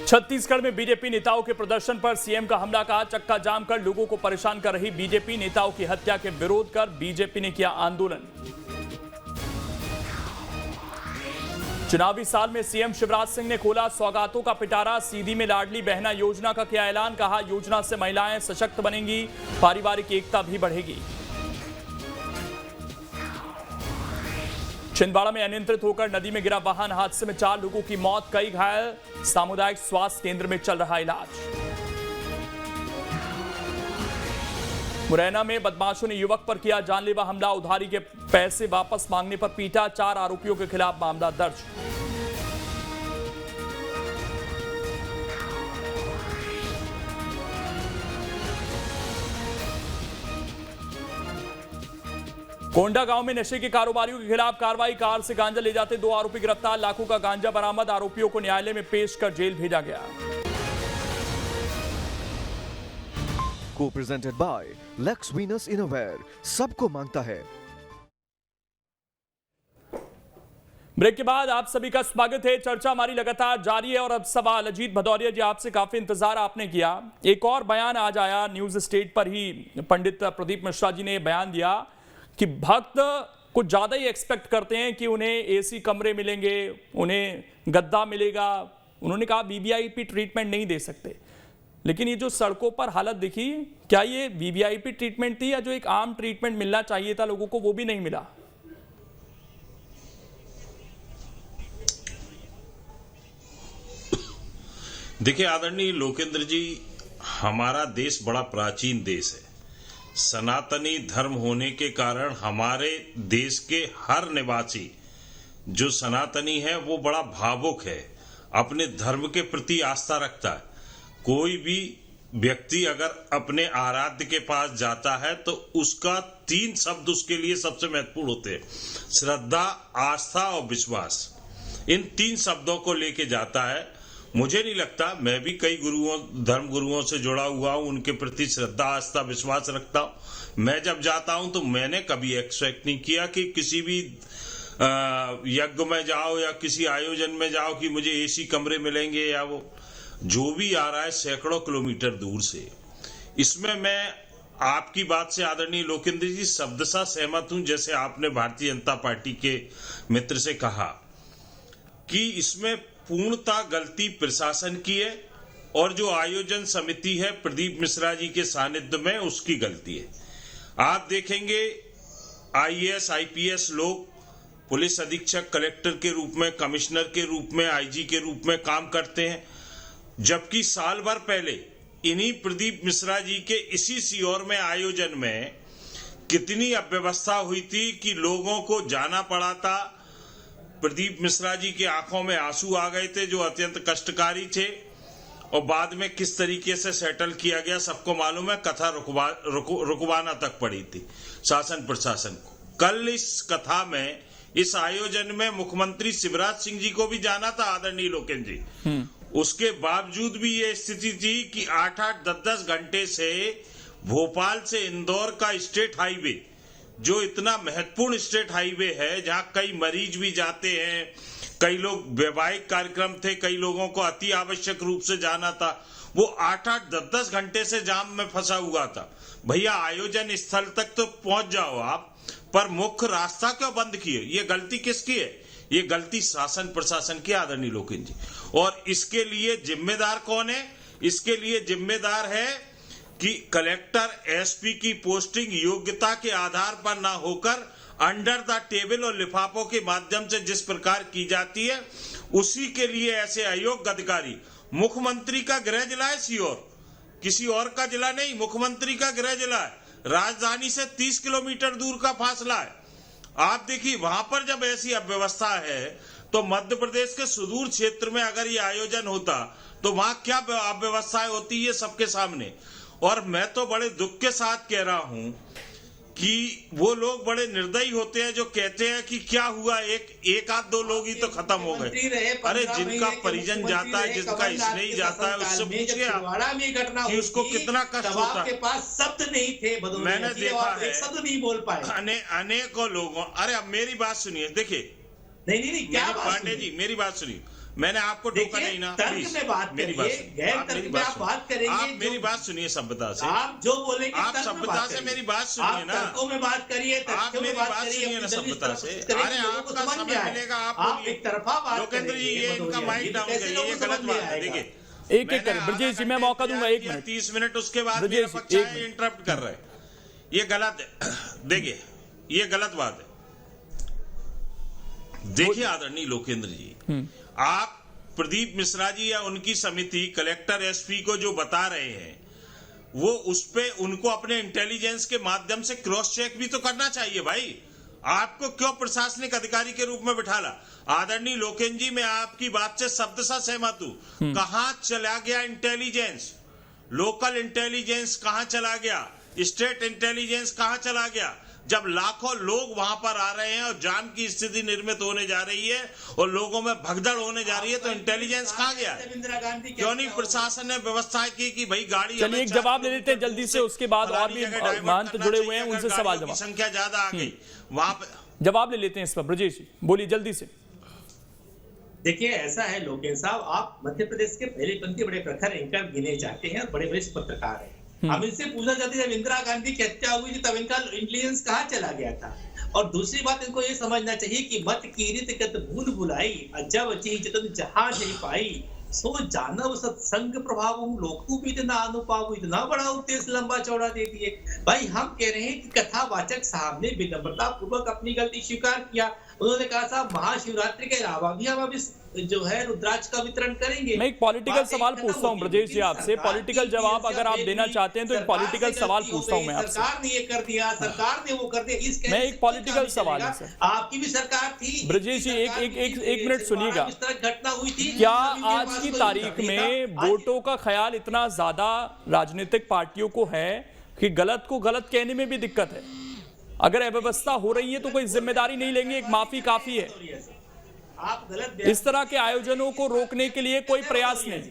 छत्तीसगढ़ में बीजेपी नेताओं के प्रदर्शन पर सीएम का हमला का चक्का जाम कर लोगों को परेशान कर रही बीजेपी नेताओं की हत्या के विरोध कर बीजेपी ने किया आंदोलन। चुनावी साल में सीएम शिवराज सिंह ने खोला सौगातों का पिटारा। सीधी में लाडली बहना योजना का किया ऐलान, कहा योजना से महिलाएं सशक्त बनेंगी, पारिवारिक एकता भी बढ़ेगी। छिंदवाड़ा में अनियंत्रित होकर नदी में गिरा वाहन, हादसे में 4 लोगों की मौत, कई घायल। सामुदायिक स्वास्थ्य केंद्र में चल रहा इलाज। मुरैना में बदमाशों ने युवक पर किया जानलेवा हमला, उधारी के पैसे वापस मांगने पर पीटा। 4 आरोपियों के खिलाफ मामला दर्ज। कोंडा गांव में नशे के कारोबारियों के खिलाफ कार्रवाई। कार से गांजा ले जाते 2 आरोपी गिरफ्तार। लाखों का गांजा बरामद। आरोपियों को न्यायालय में पेश कर जेल भेजा गया। Co-presented by Lux Venus Innerwear, सबको मांगता है। ब्रेक के बाद आप सभी का स्वागत है। चर्चा हमारी लगातार जारी है और अब सवाल अजीत भदौरिया जी, आपसे काफी इंतजार आपने किया। एक और बयान आज आया न्यूज स्टेट पर ही, पंडित प्रदीप मिश्रा जी ने बयान दिया कि भक्त कुछ ज्यादा ही एक्सपेक्ट करते हैं कि उन्हें एसी कमरे मिलेंगे, उन्हें गद्दा मिलेगा। उन्होंने कहा वीवीआईपी ट्रीटमेंट नहीं दे सकते। लेकिन ये जो सड़कों पर हालत दिखी, क्या ये वीवीआईपी ट्रीटमेंट थी या जो एक आम ट्रीटमेंट मिलना चाहिए था लोगों को वो भी नहीं मिला? देखिए आदरणीय लोकेंद्र जी, हमारा देश बड़ा प्राचीन देश है। सनातनी धर्म होने के कारण हमारे देश के हर निवासी जो सनातनी है वो बड़ा भावुक है, अपने धर्म के प्रति आस्था रखता है। कोई भी व्यक्ति अगर अपने आराध्य के पास जाता है तो उसका 3 शब्द उसके लिए सबसे महत्वपूर्ण होते हैं: श्रद्धा, आस्था और विश्वास। इन 3 शब्दों को लेके जाता है। मुझे नहीं लगता, मैं भी कई धर्म गुरुओं से जुड़ा हुआ हूं, उनके प्रति श्रद्धा, आस्था, विश्वास रखता हूं। मैं जब जाता हूं तो मैंने कभी एक्सपेक्ट नहीं किया कि किसी भी यज्ञ में जाओ या किसी आयोजन में जाओ कि मुझे एसी कमरे मिलेंगे या वो जो भी आ रहा है सैकड़ों किलोमीटर दूर से। इसमें मैं आपकी बात से आदरणीय लोकेंद्र जी शब्दशः सहमत हूं। जैसे आपने भारतीय जनता पार्टी के मित्र से कहा कि इसमें पूर्णतः गलती प्रशासन की है और जो आयोजन समिति है प्रदीप मिश्रा जी के सानिध्य में उसकी गलती है। आप देखेंगे आईएएस आईपीएस लोग पुलिस अधीक्षक, कलेक्टर के रूप में, कमिश्नर के रूप में, आईजी के रूप में काम करते हैं, जबकि साल भर पहले इन्हीं प्रदीप मिश्रा जी के इसी सीहोर में आयोजन में कितनी अव्यवस्था हुई थी कि लोगों को जाना पड़ा था। प्रदीप मिश्रा जी की आंखों में आंसू आ गए थे जो अत्यंत कष्टकारी थे, और बाद में किस तरीके से सेटल किया गया सबको मालूम है। कथा रुकवाना तक पड़ी थी शासन प्रशासन को। कल इस कथा में, इस आयोजन में मुख्यमंत्री शिवराज सिंह जी को भी जाना था आदरणीय लोकेंद्र जी। उसके बावजूद भी ये स्थिति थी कि 8-8, 10-10 घंटे से भोपाल से इंदौर का स्टेट हाईवे, जो इतना महत्वपूर्ण स्टेट हाईवे है, जहां कई मरीज भी जाते हैं, कई लोग वैवाहिक कार्यक्रम थे, कई लोगों को अति आवश्यक रूप से जाना था, वो 8-8, 10-10 घंटे से जाम में फंसा हुआ था। भैया आयोजन स्थल तक तो पहुंच जाओ आप, पर मुख्य रास्ता क्यों बंद किए? ये गलती किसकी है? ये गलती शासन प्रशासन की आदरणीय लोकेंद्र जी। और इसके लिए जिम्मेदार कौन है? इसके लिए जिम्मेदार है कि कलेक्टर, एसपी की पोस्टिंग योग्यता के आधार पर ना होकर अंडर द टेबल और लिफाफों के माध्यम से जिस प्रकार की जाती है, उसी के लिए ऐसे अयोग्य अधिकारी। मुख्यमंत्री का गृह जिला है सीहोर, किसी और का जिला नहीं, मुख्यमंत्री का गृह जिला है। राजधानी से 30 किलोमीटर दूर का फासला है। आप देखिए वहां पर जब ऐसी अव्यवस्था है तो मध्य प्रदेश के सुदूर क्षेत्र में अगर ये आयोजन होता तो वहां क्या अव्यवस्थाएं होती है सबके सामने। और मैं तो बड़े दुख के साथ कह रहा हूं कि वो लोग बड़े निर्दयी होते हैं जो कहते हैं कि क्या हुआ, एक आध 2 लोग ही तो खत्म हो गए। अरे जिनका परिजन जाता है, जिनका स्नेही जाता है, उससे पूछिए आप कि उसको कितना कष्ट होता है। पास शब्द नहीं थे, मैंने देखा है शब्द नहीं बोल पाए अनेकों लोगों। अरे अब मेरी बात सुनिए, देखिए नहीं क्या पांडे जी मेरी बात सुनिए, मैंने आपको टोका नहीं ना, प्लीज मेरी बात सुनिए। आप मेरी बात सुनिए सभ्यता से, आप जो बोलेंगे आप सभ्यता से मेरी बात सुनिए ना, में बात करिए, आप मेरी बात सुनिए ना सभ्यता से। अरे आपका समय मिलेगा, आप एक तरफा बात। लोकेंद्र जी ये इनका माइक डाउन करिए, ये गलत बात है। देखिए एक करें ब्रजेश जी, मैं मौका दूंगा 1 मिनट, 30 मिनट उसके बाद मेरा पक्ष इंटरप्ट कर रहे हैं, ये गलत है। देखिए ये गलत बात है। देखिए आदरणीय लोकेंद्र जी, आप प्रदीप मिश्रा जी या उनकी समिति कलेक्टर एसपी को जो बता रहे हैं वो उस पे उनको अपने इंटेलिजेंस के माध्यम से क्रॉस चेक भी तो करना चाहिए भाई। आपको क्यों प्रशासनिक अधिकारी के रूप में बिठाला? आदरणीय लोकेंद्र जी, मैं आपकी बात से शब्दशः सहमत हूं। कहां चला गया इंटेलिजेंस? लोकल इंटेलिजेंस कहां चला गया? स्टेट इंटेलिजेंस कहां चला गया? जब लाखों लोग वहां पर आ रहे हैं और जान की स्थिति निर्मित होने जा रही है और लोगों में भगदड़ होने जा रही है, तो इंटेलिजेंस कहां गया? क्यों नहीं प्रशासन ने व्यवस्था की कि भाई गाड़ी? चलिए एक जवाब ले लेते हैं जल्दी से, उसके बाद और भी महंत जुड़े हुए हैं, उनसे सवाल जवाब। संख्या ज्यादा आ गई वहां पर, जवाब ले लेते हैं इस पर। ब्रजेश जी बोलिए जल्दी से। देखिए ऐसा है लोकेश साहब, आप मध्य प्रदेश के पहले पंक्ति बड़े प्रखर एंकर गिने जाते हैं और बड़े बड़े पत्रकार हैं। हम इनसे पूछना चाहते हैं, जब इंदिरा गांधी की हत्या हुई थी तब इनका इंटेलिजेंस कहाँ चला गया था? और दूसरी बात, इनको ये समझना चाहिए कि मत कीरित गत भूल भुलाई, अजब चीज जतन जहां नहीं पाई, सो जानव सत्संग प्रभाव लोकू भी इतना अनुपाव, इतना बड़ा उद्देश्य लंबा चौड़ा दे दिए। भाई हम कह रहे हैं कि कथावाचक साहब ने विनम्रता पूर्वक अपनी गलती स्वीकार किया। उन्होंने कहा साहब महाशिवरात्रि के अलावा भी हम अभी जो है रुद्राक्ष का वितरण करेंगे। मैं एक पॉलिटिकल सवाल पूछता हूं ब्रजेश जी आपसे, पॉलिटिकल जवाब अगर आप देना चाहते हैं तो एक पॉलिटिकल सवाल पूछता हूं मैं आपसे। सरकार ने ये कर दिया, सरकार ने वो कर दिया, मैं एक पॉलिटिकल सवाल है सर। आपकी भी सरकार थी ब्रजेश जी, एक मिनट सुनिएगा। इस तरह घटना हुई थी, क्या आज की तारीख में वोटों का ख्याल इतना ज्यादा राजनीतिक पार्टियों को है कि गलत को गलत कहने में भी दिक्कत है? अगर अव्यवस्था हो रही है तो कोई जिम्मेदारी नहीं लेंगे, एक माफी काफी है। आप गलत इस तरह के आयोजनों को रोकने के लिए कोई प्रयास नहीं।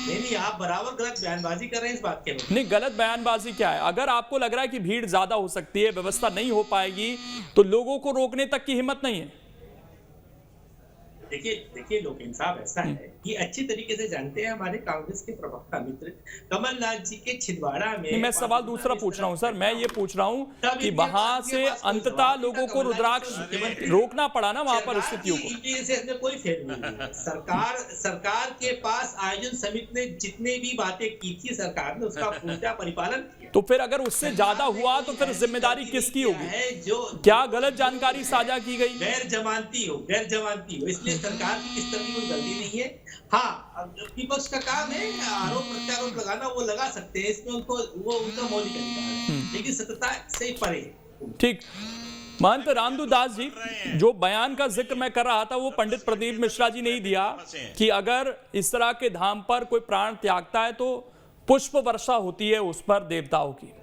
नहीं, आप बराबर गलत बयानबाजी कर रहे हैं इस बात के। नहीं, गलत बयानबाजी क्या है? अगर आपको लग रहा है कि भीड़ ज्यादा हो सकती है, व्यवस्था नहीं हो पाएगी, तो लोगों को रोकने तक की हिम्मत नहीं है। देखिए लोकेश साहब, ऐसा है ये अच्छी तरीके से जानते हैं हमारे कांग्रेस के प्रवक्ता मित्र कमलनाथ जी के छिंदवाड़ा में। मैं सवाल दूसरा पूछ रहा हूं सर, मैं ये पूछ रहा हूं कि वहां से अंततः लोगों को रुद्राक्ष रोकना पड़ा ना वहां पर स्थितियों को। कोई फेर नहीं। सरकार के पास आयोजन समिति ने जितने भी बातें की थी, सरकार ने उसका पूरा परिपालन किया। तो फिर अगर उससे ज्यादा हुआ तो फिर जिम्मेदारी किसकी होगी? क्या गलत जानकारी साझा की गई? गैर जमानती हो, इसलिए सरकार की किस तरह की कोई गलती नहीं है। हाँ, विपक्ष का काम है आरोप प्रत्यारोप लगाना, वो लगा सकते हैं, इसमें उनको वो उनका मौलिक अधिकार है, लेकिन सत्यता से परे। ठीक। महंत रामदू दास जी, जो बयान का जिक्र मैं कर रहा था वो पंडित प्रदीप मिश्रा जी ने ही दिया कि अगर इस तरह के धाम पर कोई प्राण त्यागता है तो पुष्प वर्षा होती है उस पर देवताओं की।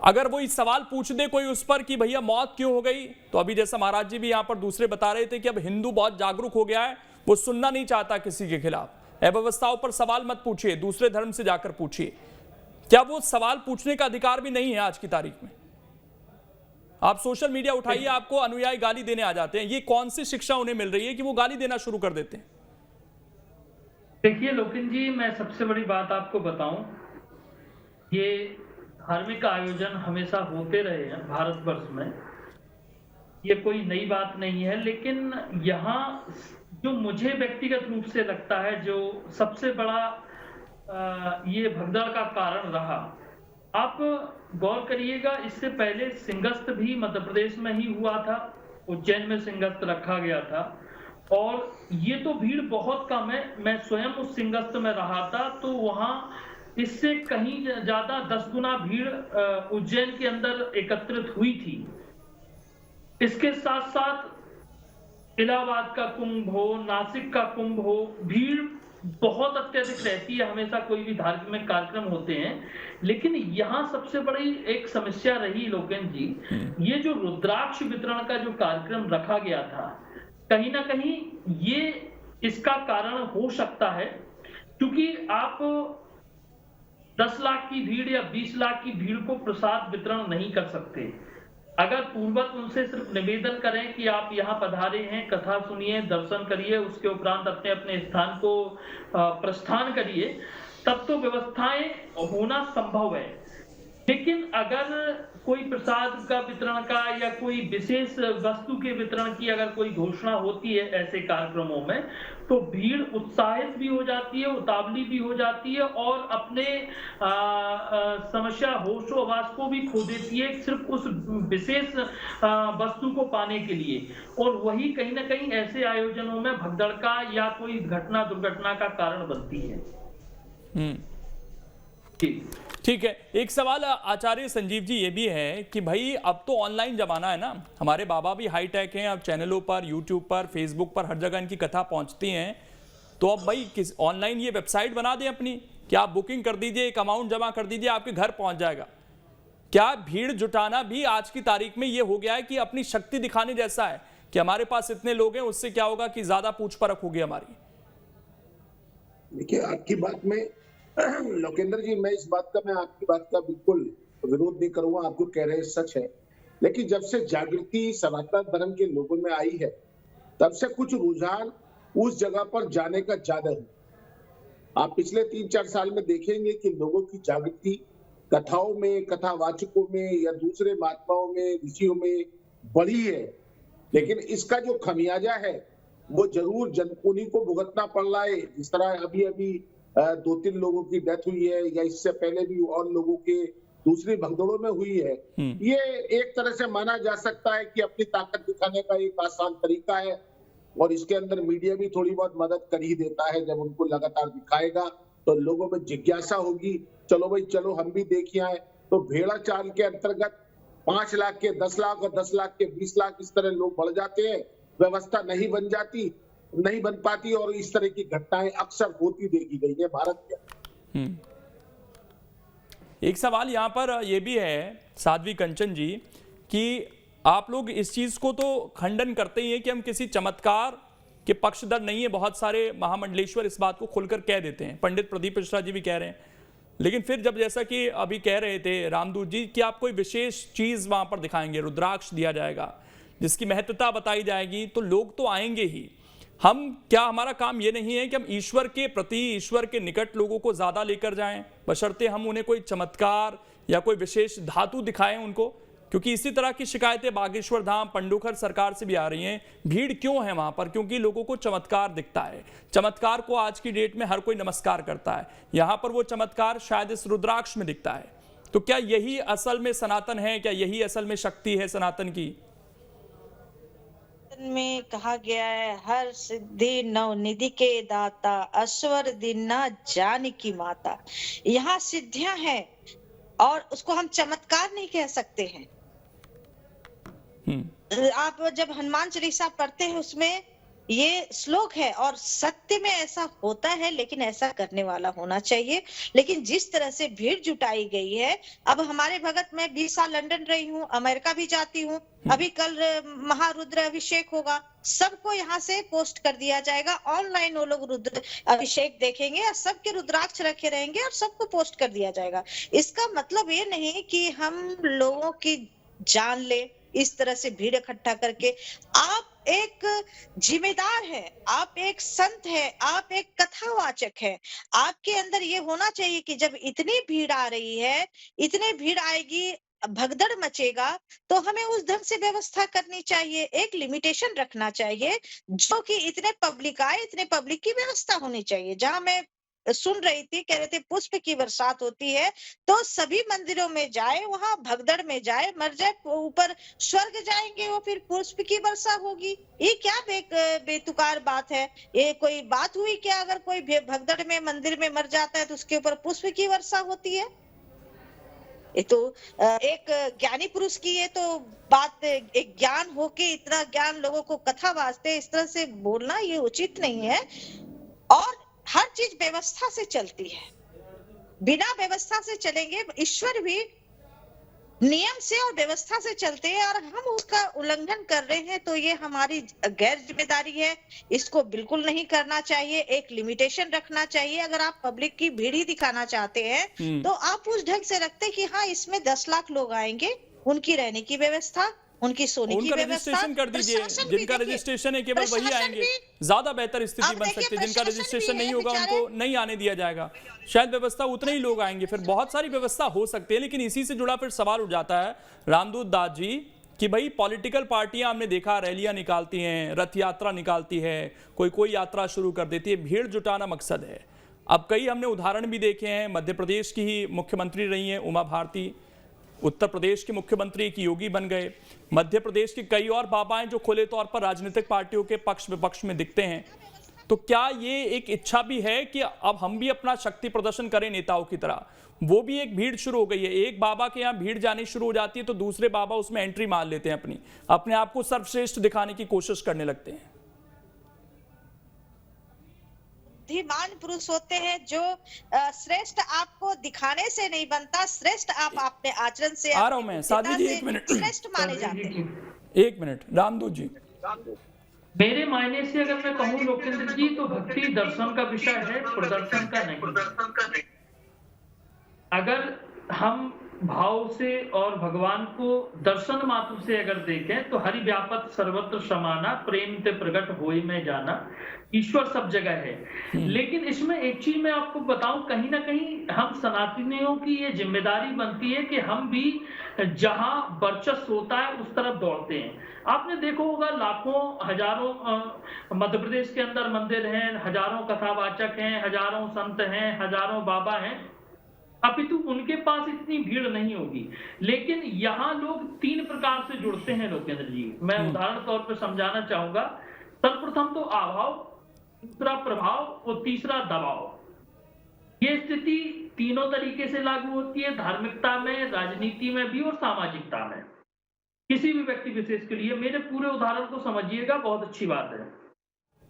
अगर वो इस सवाल पूछ दे कोई उस पर कि भैया मौत क्यों हो गई, तो अभी जैसा महाराज जी भी यहाँ पर दूसरे बता रहे थे कि अब हिंदू बहुत जागरूक हो गया है, वो सुनना नहीं चाहता किसी के खिलाफ। अव्यवस्थाओं पर सवाल मत पूछिए, दूसरे धर्म से जाकर पूछिए। क्या वो सवाल पूछने का अधिकार भी नहीं है आज की तारीख में? आप सोशल मीडिया उठाइए, आपको अनुयायी गाली देने आ जाते हैं। ये कौन सी शिक्षा उन्हें मिल रही है कि वो गाली देना शुरू कर देते हैं? देखिए लोकेश जी, मैं सबसे बड़ी बात आपको बताऊं, ये धार्मिक आयोजन हमेशा होते रहे हैं भारतवर्ष में, ये कोई नई बात नहीं है। लेकिन यहाँ जो मुझे व्यक्तिगत रूप से लगता है जो सबसे बड़ा ये भगदड़ का कारण रहा, आप गौर करिएगा, इससे पहले सिंहस्थ भी मध्य प्रदेश में ही हुआ था, उज्जैन में सिंहस्थ रखा गया था, और ये तो भीड़ बहुत कम है। मैं स्वयं उस सिंहस्थ में रहा था, तो वहां इससे कहीं ज्यादा 10 गुना भीड़ उज्जैन के अंदर एकत्रित हुई थी। इसके साथ साथ इलाहाबाद का कुंभ हो, नासिक का कुंभ हो, भीड़ बहुत अत्यधिक रहती है हमेशा कोई भी धार्मिक कार्यक्रम होते हैं। लेकिन यहाँ सबसे बड़ी एक समस्या रही लोकेश जी, ये जो रुद्राक्ष वितरण का जो कार्यक्रम रखा गया था, कहीं ना कहीं ये इसका कारण हो सकता है, क्योंकि आप 10 लाख की भीड़ या 20 लाख की भीड़ को प्रसाद वितरण नहीं कर सकते। अगर पूर्वत उनसे सिर्फ निवेदन करें कि आप यहाँ पधारे हैं, कथा सुनिए, दर्शन करिए, उसके उपरांत अपने अपने स्थान को प्रस्थान करिए, तब तो व्यवस्थाएं होना संभव है। लेकिन अगर कोई प्रसाद का वितरण का या कोई विशेष वस्तु के वितरण की अगर कोई घोषणा होती है ऐसे कार्यक्रमों में, तो भीड़ उत्साहित भी हो जाती है, उतावली भी हो जाती है, और अपने समस्या होशो हवास को भी खो देती है सिर्फ उस विशेष वस्तु को पाने के लिए। और वही कहीं ना कहीं ऐसे आयोजनों में भगदड़ का या कोई घटना दुर्घटना का कारण बनती है। ठीक है। एक सवाल आचार्य संजीव जी ये भी है कि भाई अब तो ऑनलाइन जमाना है ना, हमारे बाबा भी हाईटेक हैं, अब चैनलों पर, यूट्यूब पर, फेसबुक पर हर जगह इनकी कथा पहुंचती हैं, तो अब भाई किस ऑनलाइन ये वेबसाइट बना दें अपनी कि आप बुकिंग कर दीजिए, एक अमाउंट जमा कर दीजिए, आपके घर पहुंच जाएगा। क्या भीड़ जुटाना भी आज की तारीख में ये हो गया है कि अपनी शक्ति दिखाने जैसा है कि हमारे पास इतने लोग हैं, उससे क्या होगा कि ज्यादा पूछ परख होगी हमारी? देखिए, आपकी बात में लोकेंद्र जी, मैं आपकी बात का बिल्कुल विरोध नहीं करूंगा। आप जो कह रहे हैं सच है, लेकिन जब से जागृति सनातन धर्म के लोगों में आई है, तब से कुछ रुझान उस जगह पर जाने का ज्यादा है। आप पिछले 3-4 साल में देखेंगे कि लोगों की जागृति कथाओं में, कथावाचकों में या दूसरे महात्माओं में, ऋषियों में बढ़ी है, लेकिन इसका जो खमियाजा है वो जरूर उन्हीं को भुगतना पड़ रहा है। जिस तरह अभी 2-3 लोगों की डेथ हुई है, या इससे पहले भी और लोगों के दूसरी भगदड़ों में हुई है। ये एक तरह से माना जा सकता है कि अपनी ताकत दिखाने का एक आसान तरीका है, और इसके अंदर मीडिया भी थोड़ी बहुत मदद कर ही देता है। जब उनको लगातार दिखाएगा तो लोगों में जिज्ञासा होगी, चलो भाई चलो हम भी देखिए आए। तो भेड़ा चाल के अंतर्गत 5 लाख के 10 लाख और 10 लाख के 20 लाख इस तरह लोग बढ़ जाते हैं, व्यवस्था नहीं बन पाती, और इस तरह की घटनाएं अक्सर होती देखी गई है भारत के। एक सवाल यहाँ पर यह भी है साध्वी कंचन जी कि आप लोग इस चीज को तो खंडन करते ही हैं कि हम किसी चमत्कार के पक्षधर नहीं है। बहुत सारे महामंडलेश्वर इस बात को खुलकर कह देते हैं, पंडित प्रदीप मिश्रा जी भी कह रहे हैं। लेकिन फिर जब जैसा कि अभी कह रहे थे रामदूत जी कि आप कोई विशेष चीज वहां पर दिखाएंगे, रुद्राक्ष दिया जाएगा जिसकी महत्वता बताई जाएगी, तो लोग तो आएंगे ही। क्या हमारा काम ये नहीं है कि हम ईश्वर के प्रति, ईश्वर के निकट लोगों को ज्यादा लेकर जाएं, बशर्ते हम उन्हें कोई चमत्कार या कोई विशेष धातु दिखाएं उनको? क्योंकि इसी तरह की शिकायतें बागेश्वर धाम, पंडोखर सरकार से भी आ रही हैं। भीड़ क्यों है वहां पर? क्योंकि लोगों को चमत्कार दिखता है। चमत्कार को आज की डेट में हर कोई नमस्कार करता है। यहां पर वो चमत्कार शायद इस रुद्राक्ष में दिखता है। तो क्या यही असल में सनातन है? क्या यही असल में शक्ति है सनातन की? में कहा गया है, हर सिद्धि नवनिधि के दाता, अश्वर दीना जानकी माता। यहाँ सिद्धियां हैं और उसको हम चमत्कार नहीं कह सकते हैं। आप जब हनुमान चालीसा पढ़ते हैं उसमें ये श्लोक है, और सत्य में ऐसा होता है, लेकिन ऐसा करने वाला होना चाहिए। लेकिन जिस तरह से भीड़ जुटाई गई है, अब हमारे भगत, मैं 20 साल लंदन रही हूँ, अमेरिका भी जाती हूँ, अभी कल महारुद्र अभिषेक होगा, सबको यहाँ से पोस्ट कर दिया जाएगा ऑनलाइन। वो लोग रुद्र अभिषेक देखेंगे और सबके रुद्राक्ष रखे रहेंगे और सबको पोस्ट कर दिया जाएगा। इसका मतलब ये नहीं कि हम लोगों की जान ले इस तरह से भीड़ इकट्ठा करके। आप एक जिम्मेदार है, आप एक संत है, आप एक कथावाचक है। आपके अंदर ये होना चाहिए कि जब इतनी भीड़ आ रही है, इतनी भीड़ आएगी, भगदड़ मचेगा, तो हमें उस ढंग से व्यवस्था करनी चाहिए, एक लिमिटेशन रखना चाहिए, जो कि इतने पब्लिक आए, इतने पब्लिक की व्यवस्था होनी चाहिए। जहां मैं सुन रही थी, कह रहे थे पुष्प की बरसात होती है, तो सभी मंदिरों में जाए, वहां भगदड़ में जाए, मर जाए, ऊपर स्वर्ग जाएंगे वो, फिर पुष्प की वर्षा होगी। ये क्या बेतुकार बात है? ये कोई बात हुई क्या? अगर कोई भगदड़ में मंदिर में मर जाता है तो उसके ऊपर पुष्प की वर्षा होती है? ये तो एक ज्ञानी पुरुष की ये तो बात, एक ज्ञान होके इतना ज्ञान लोगों को कथा वास्ते इस तरह से बोलना ये उचित नहीं है। और हर चीज व्यवस्था से चलती है, बिना व्यवस्था से चलेंगे, ईश्वर भी नियम से और व्यवस्था से चलते हैं, और हम उसका उल्लंघन कर रहे हैं, तो ये हमारी गैर जिम्मेदारी है। इसको बिल्कुल नहीं करना चाहिए, एक लिमिटेशन रखना चाहिए। अगर आप पब्लिक की भीड़ ही दिखाना चाहते हैं तो आप उस ढंग से रखते कि हाँ इसमें 10 लाख लोग आएंगे, उनकी रहने की व्यवस्था, उनकी सोने की व्यवस्था, रजिस्ट्रेशन कर दीजिए। जिनका रजिस्ट्रेशन है केवल वही आएंगे, ज्यादा बेहतर स्थिति बन सकती है। जिनका रजिस्ट्रेशन नहीं होगा उनको नहीं आने दिया जाएगा, शायद व्यवस्था उतने ही लोग आएंगे, फिर बहुत सारी व्यवस्था हो सकती है। लेकिन इसी से जुड़ा फिर सवाल उठ जाता है रामदूत दास जी कि भाई पॉलिटिकल पार्टियां हमने देखा रैलियां निकालती हैं, रथ यात्रा निकालती है, कोई यात्रा शुरू कर देती है, भीड़ जुटाना मकसद है। अब कई हमने उदाहरण भी देखे हैं, मध्य प्रदेश की ही मुख्यमंत्री रही हैं उमा भारती, उत्तर प्रदेश के मुख्यमंत्री एक योगी बन गए, मध्य प्रदेश के कई और बाबा हैं जो खुले तौर पर राजनीतिक पार्टियों के पक्ष विपक्ष में दिखते हैं। तो क्या ये एक इच्छा भी है कि अब हम भी अपना शक्ति प्रदर्शन करें नेताओं की तरह? वो भी एक भीड़ शुरू हो गई है, एक बाबा के यहाँ भीड़ जानी शुरू हो जाती है तो दूसरे बाबा उसमें एंट्री मार लेते हैं, अपने आप को सर्वश्रेष्ठ दिखाने की कोशिश करने लगते हैं। बुद्धिमान पुरुष होते हैं जो श्रेष्ठ आपको दिखाने से नहीं बनता, श्रेष्ठ आप अपने आचरण से, आ रहा हूं मैं। साध्वी जी, एक मिनट, श्रेष्ठ माने जाते हैं। एक मिनट, रामदूत जी। मेरे मायने से अगर मैं कहूँ लोकेंद्र जी, तो भक्ति दर्शन का विषय है, प्रदर्शन का नहीं। अगर हम भाव से और भगवान को दर्शन मात्र से अगर देखें तो हरि व्यापक सर्वत्र समाना, प्रेम ते प्रकट होई में जाना, ईश्वर सब जगह है। लेकिन इसमें एक चीज मैं आपको बताऊं, कहीं ना कहीं हम सनातनियों की ये जिम्मेदारी बनती है कि हम भी जहां वर्चस्व होता है उस तरफ दौड़ते हैं। आपने देखा होगा लाखों हजारों मध्य प्रदेश के अंदर मंदिर हैं, हजारों कथावाचक हैं, हजारों संत हैं, हजारों बाबा हैं, अपितु उनके पास इतनी भीड़ नहीं होगी। लेकिन यहाँ लोग 3 प्रकार से जुड़ते हैं लोकेंद्र जी। मैं उदाहरण तौर पर समझाना चाहूंगा। सर्वप्रथम तो अभाव, दूसरा प्रभाव और तीसरा दबाव। ये स्थिति तीनों तरीके से लागू होती है, धार्मिकता में, राजनीति में भी और सामाजिकता में। किसी भी व्यक्ति विशेष के लिए मेरे पूरे उदाहरण को समझिएगा, बहुत अच्छी बात है।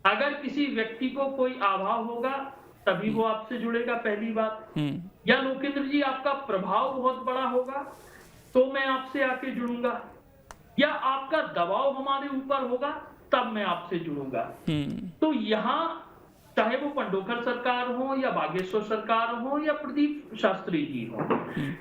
अगर किसी व्यक्ति को कोई अभाव होगा तभी वो आपसे जुड़ेगा, पहली बात। या लोकेंद्र जी आपका प्रभाव बहुत बड़ा होगा तो मैं आपसे आके जुड़ूंगा, या आपका दबाव हमारे ऊपर होगा तब मैं आपसे जुड़ूंगा। तो यहाँ चाहे वो पंडोकर सरकार हो या बागेश्वर सरकार हो या प्रदीप शास्त्री जी हो,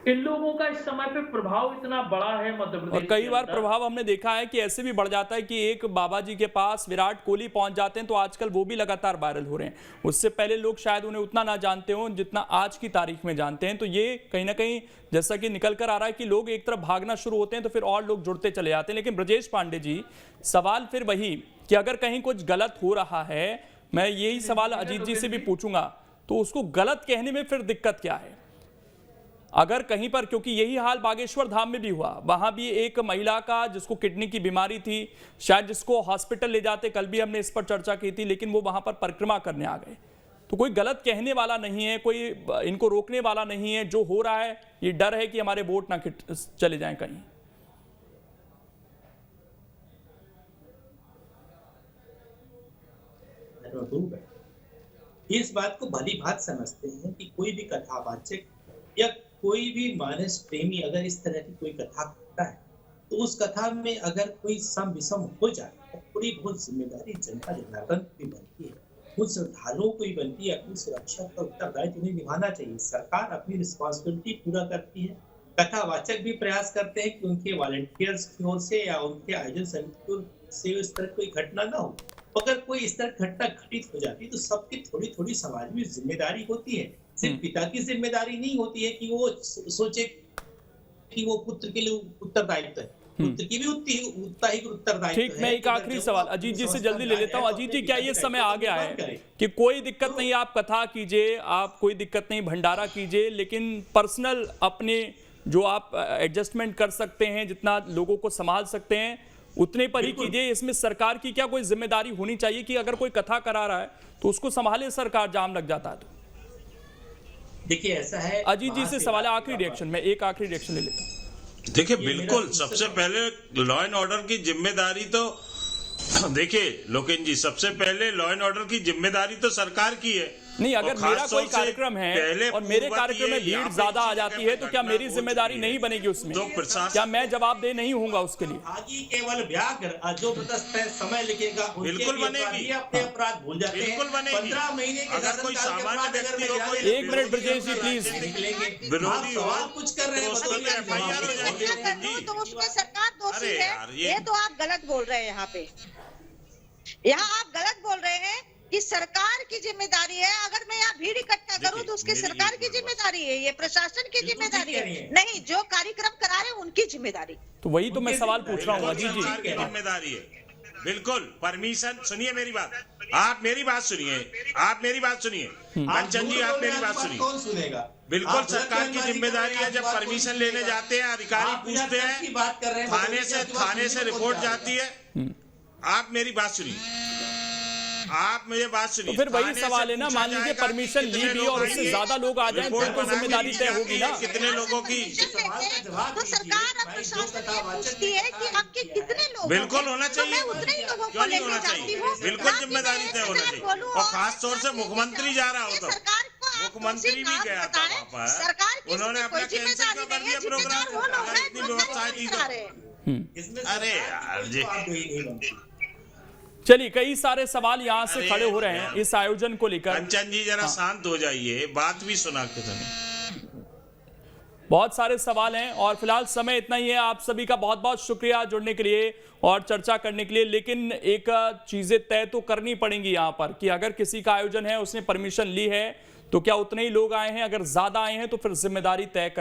इन लोगों का इस समय पे प्रभाव इतना बड़ा है मध्य प्रदेश। और कई बार प्रभाव हमने देखा है कि ऐसे भी बढ़ जाता है कि एक बाबा जी के पास विराट कोहली पहुंच जाते हैं तो आजकल वो भी लगातार वायरल हो रहे हैं। उससे पहले लोग शायद उन्हें उतना ना जानते हो जितना आज की तारीख में जानते हैं। तो ये कहीं ना कहीं जैसा कि निकल कर आ रहा है कि लोग एक तरफ भागना शुरू होते हैं तो फिर और लोग जुड़ते चले जाते हैं। लेकिन ब्रजेश पांडे जी, सवाल फिर वही कि अगर कहीं कुछ गलत हो रहा है, मैं यही सवाल अजीत जी से भी पूछूंगा, तो उसको गलत कहने में फिर दिक्कत क्या है? अगर कहीं पर, क्योंकि यही हाल बागेश्वर धाम में भी हुआ, वहां भी एक महिला का जिसको किडनी की बीमारी थी, शायद जिसको हॉस्पिटल ले जाते, कल भी हमने इस पर चर्चा की थी, लेकिन वो वहां पर परिक्रमा करने आ गए। तो कोई गलत कहने वाला नहीं है, कोई इनको रोकने वाला नहीं है। जो हो रहा है ये डर है कि हमारे वोट ना चले जाएं कहीं। इस बात को भली भांति समझते हैं कि कोई भी कथावाचक या कोई भी मानस प्रेमी अगर इस तरह की कोई कथा करता है तो उस कथा में अगर कोई सम विषम हो जाए तो थोड़ी बहुत जिम्मेदारी जनता जनार्दन की बनती है, उन श्रद्धालुओं को ही बनती है। अपनी सुरक्षा का उत्तरदायित्व उन्हें निभाना चाहिए। सरकार अपनी रिस्पॉन्सिबिलिटी पूरा करती है, कथावाचक भी प्रयास करते हैं कि उनके वॉलंटियर्स की ओर से या उनके आयोजन समिति से इस तरह कोई घटना ना हो। अगर कोई इस तरह घटना घटित हो जाती है तो सबकी थोड़ी थोड़ी समाज में जिम्मेदारी होती है। सिर्फ पिता की जिम्मेदारी नहीं होती है कि वो सोचे कि वो पुत्र के लिए उत्तरदायित्व है, पुत्र की भी उतना ही उत्तरदायित्व है। ठीक, मैं एक आखिरी सवाल अजीत जी से जल्दी ले लेता हूं। अजीत जी, क्या ये समय आ गया है कि कोई दिक्कत नहीं, आप कथा कीजिए, आप कोई दिक्कत नहीं भंडारा कीजिए, लेकिन पर्सनल अपने जो आप एडजस्टमेंट कर सकते हैं, जितना लोगों को संभाल सकते हैं उतने पर ही कीजिए। इसमें सरकार की क्या कोई जिम्मेदारी होनी चाहिए कि अगर कोई कथा करा रहा है तो उसको संभाले सरकार, जाम लग जाता है तो? देखिए ऐसा है, अजीत जी से सवाल है, आखिरी रिएक्शन में, एक आखिरी रिएक्शन ले लेता हूं। देखिए बिल्कुल, सबसे पहले लॉ एंड ऑर्डर की जिम्मेदारी तो देखिए लोकेन जी, सबसे पहले लॉ एंड ऑर्डर की जिम्मेदारी तो सरकार की है। नहीं, अगर मेरा कोई कार्यक्रम है और मेरे कार्यक्रम में भीड़ ज्यादा आ जाती है तो क्या मेरी जिम्मेदारी नहीं बनेगी उसमें? क्या मैं जवाबदेह नहीं होऊंगा उसके लिए? आगे केवल व्याघ्र जो तटस्थ है समय लिखेगा, बिल्कुल बनेगी, अपने अपराध भूल जाते हैं। बिल्कुल बनेगी। 15 महीने के अगर कोई सामान्य व्यक्ति हो, कोई एक मिनट ब्रजेश जी प्लीज, विरोधी हो, कुछ कर रहे हैं तो उसमें सरकार दोषी है। ये तो आप गलत बोल रहे हैं। यहाँ आप गलत बोल रहे हैं कि सरकार की जिम्मेदारी है। अगर मैं यहाँ भीड़ इकट्ठा करूँ तो उसकी सरकार की जिम्मेदारी है, ये प्रशासन की जिम्मेदारी है नहीं, जो कार्यक्रम करा रहे हैं उनकी जिम्मेदारी। तो वही तो मैं सवाल पूछ रहा हूँ अजीत जी। जिम्मेदारी है बिल्कुल। परमिशन, सुनिए मेरी बात, आप मेरी बात सुनिए, आप मेरी बात सुनिए, कंचन जी आप मेरी बात सुनिए। कौन सुनेगा? बिल्कुल सरकार की जिम्मेदारी है। जब परमिशन लेने जाते हैं, अधिकारी पूछते हैं, थाने से रिपोर्ट जाती है। आप मेरी बात सुनिए, आप मेरे बात सुनिए। तो फिर वही थाने से सवाल है ना, पूछा मान लीजिए जाएगा परमिशन कि ली कितने भी लोग और उससे आएंगे, ज्यादा लोग आ जाएं रिपोर्ट तो बना के जिम्मेदारी दी तय होगी जाती ना। है कितने लोगों की। तो सरकार अब प्रशासन ये पूछती है कि आपके कितने लोग बिल्कुल होना तो चाहिए, मैं उतने ही लोगों क्यों को नहीं लेके होना जाती चाहिए, हूँ। बिल्कुल बाकी जिम्मेदारी मैं तय होना अगर चाहिए। बोलूँ और खास तौर से मुख्यमंत्री जा रहा होता, सरकार को आप मुख्यमंत्री दूसरी भी बात गया था बताएं, वहाँ पर, सरकार की उन्होंने इसमें कोई अपना कैंसिल जिम्मेदारी कर नहीं है, दिया प्रोग्राम, जिम्मेदार वो लोग अगर हैं इतनी जो व्यवस्थाएं नहीं थी तो। करा रहे हैं। अरे यार जी, चलिए, कई सारे सवाल यहाँ से अरे खड़े हो रहे हैं इस आयोजन को लेकर। कंचन जी जरा शांत हो जाइए, बात भी सुना के सुनिए। बहुत सारे सवाल हैं और फिलहाल समय इतना ही है। आप सभी का बहुत बहुत शुक्रिया जुड़ने के लिए और चर्चा करने के लिए। लेकिन एक चीजें तय तो करनी पड़ेंगी यहाँ पर कि अगर किसी का आयोजन है, उसने परमिशन ली है, तो क्या उतने ही लोग आए हैं? अगर ज्यादा आए हैं तो फिर जिम्मेदारी तय कर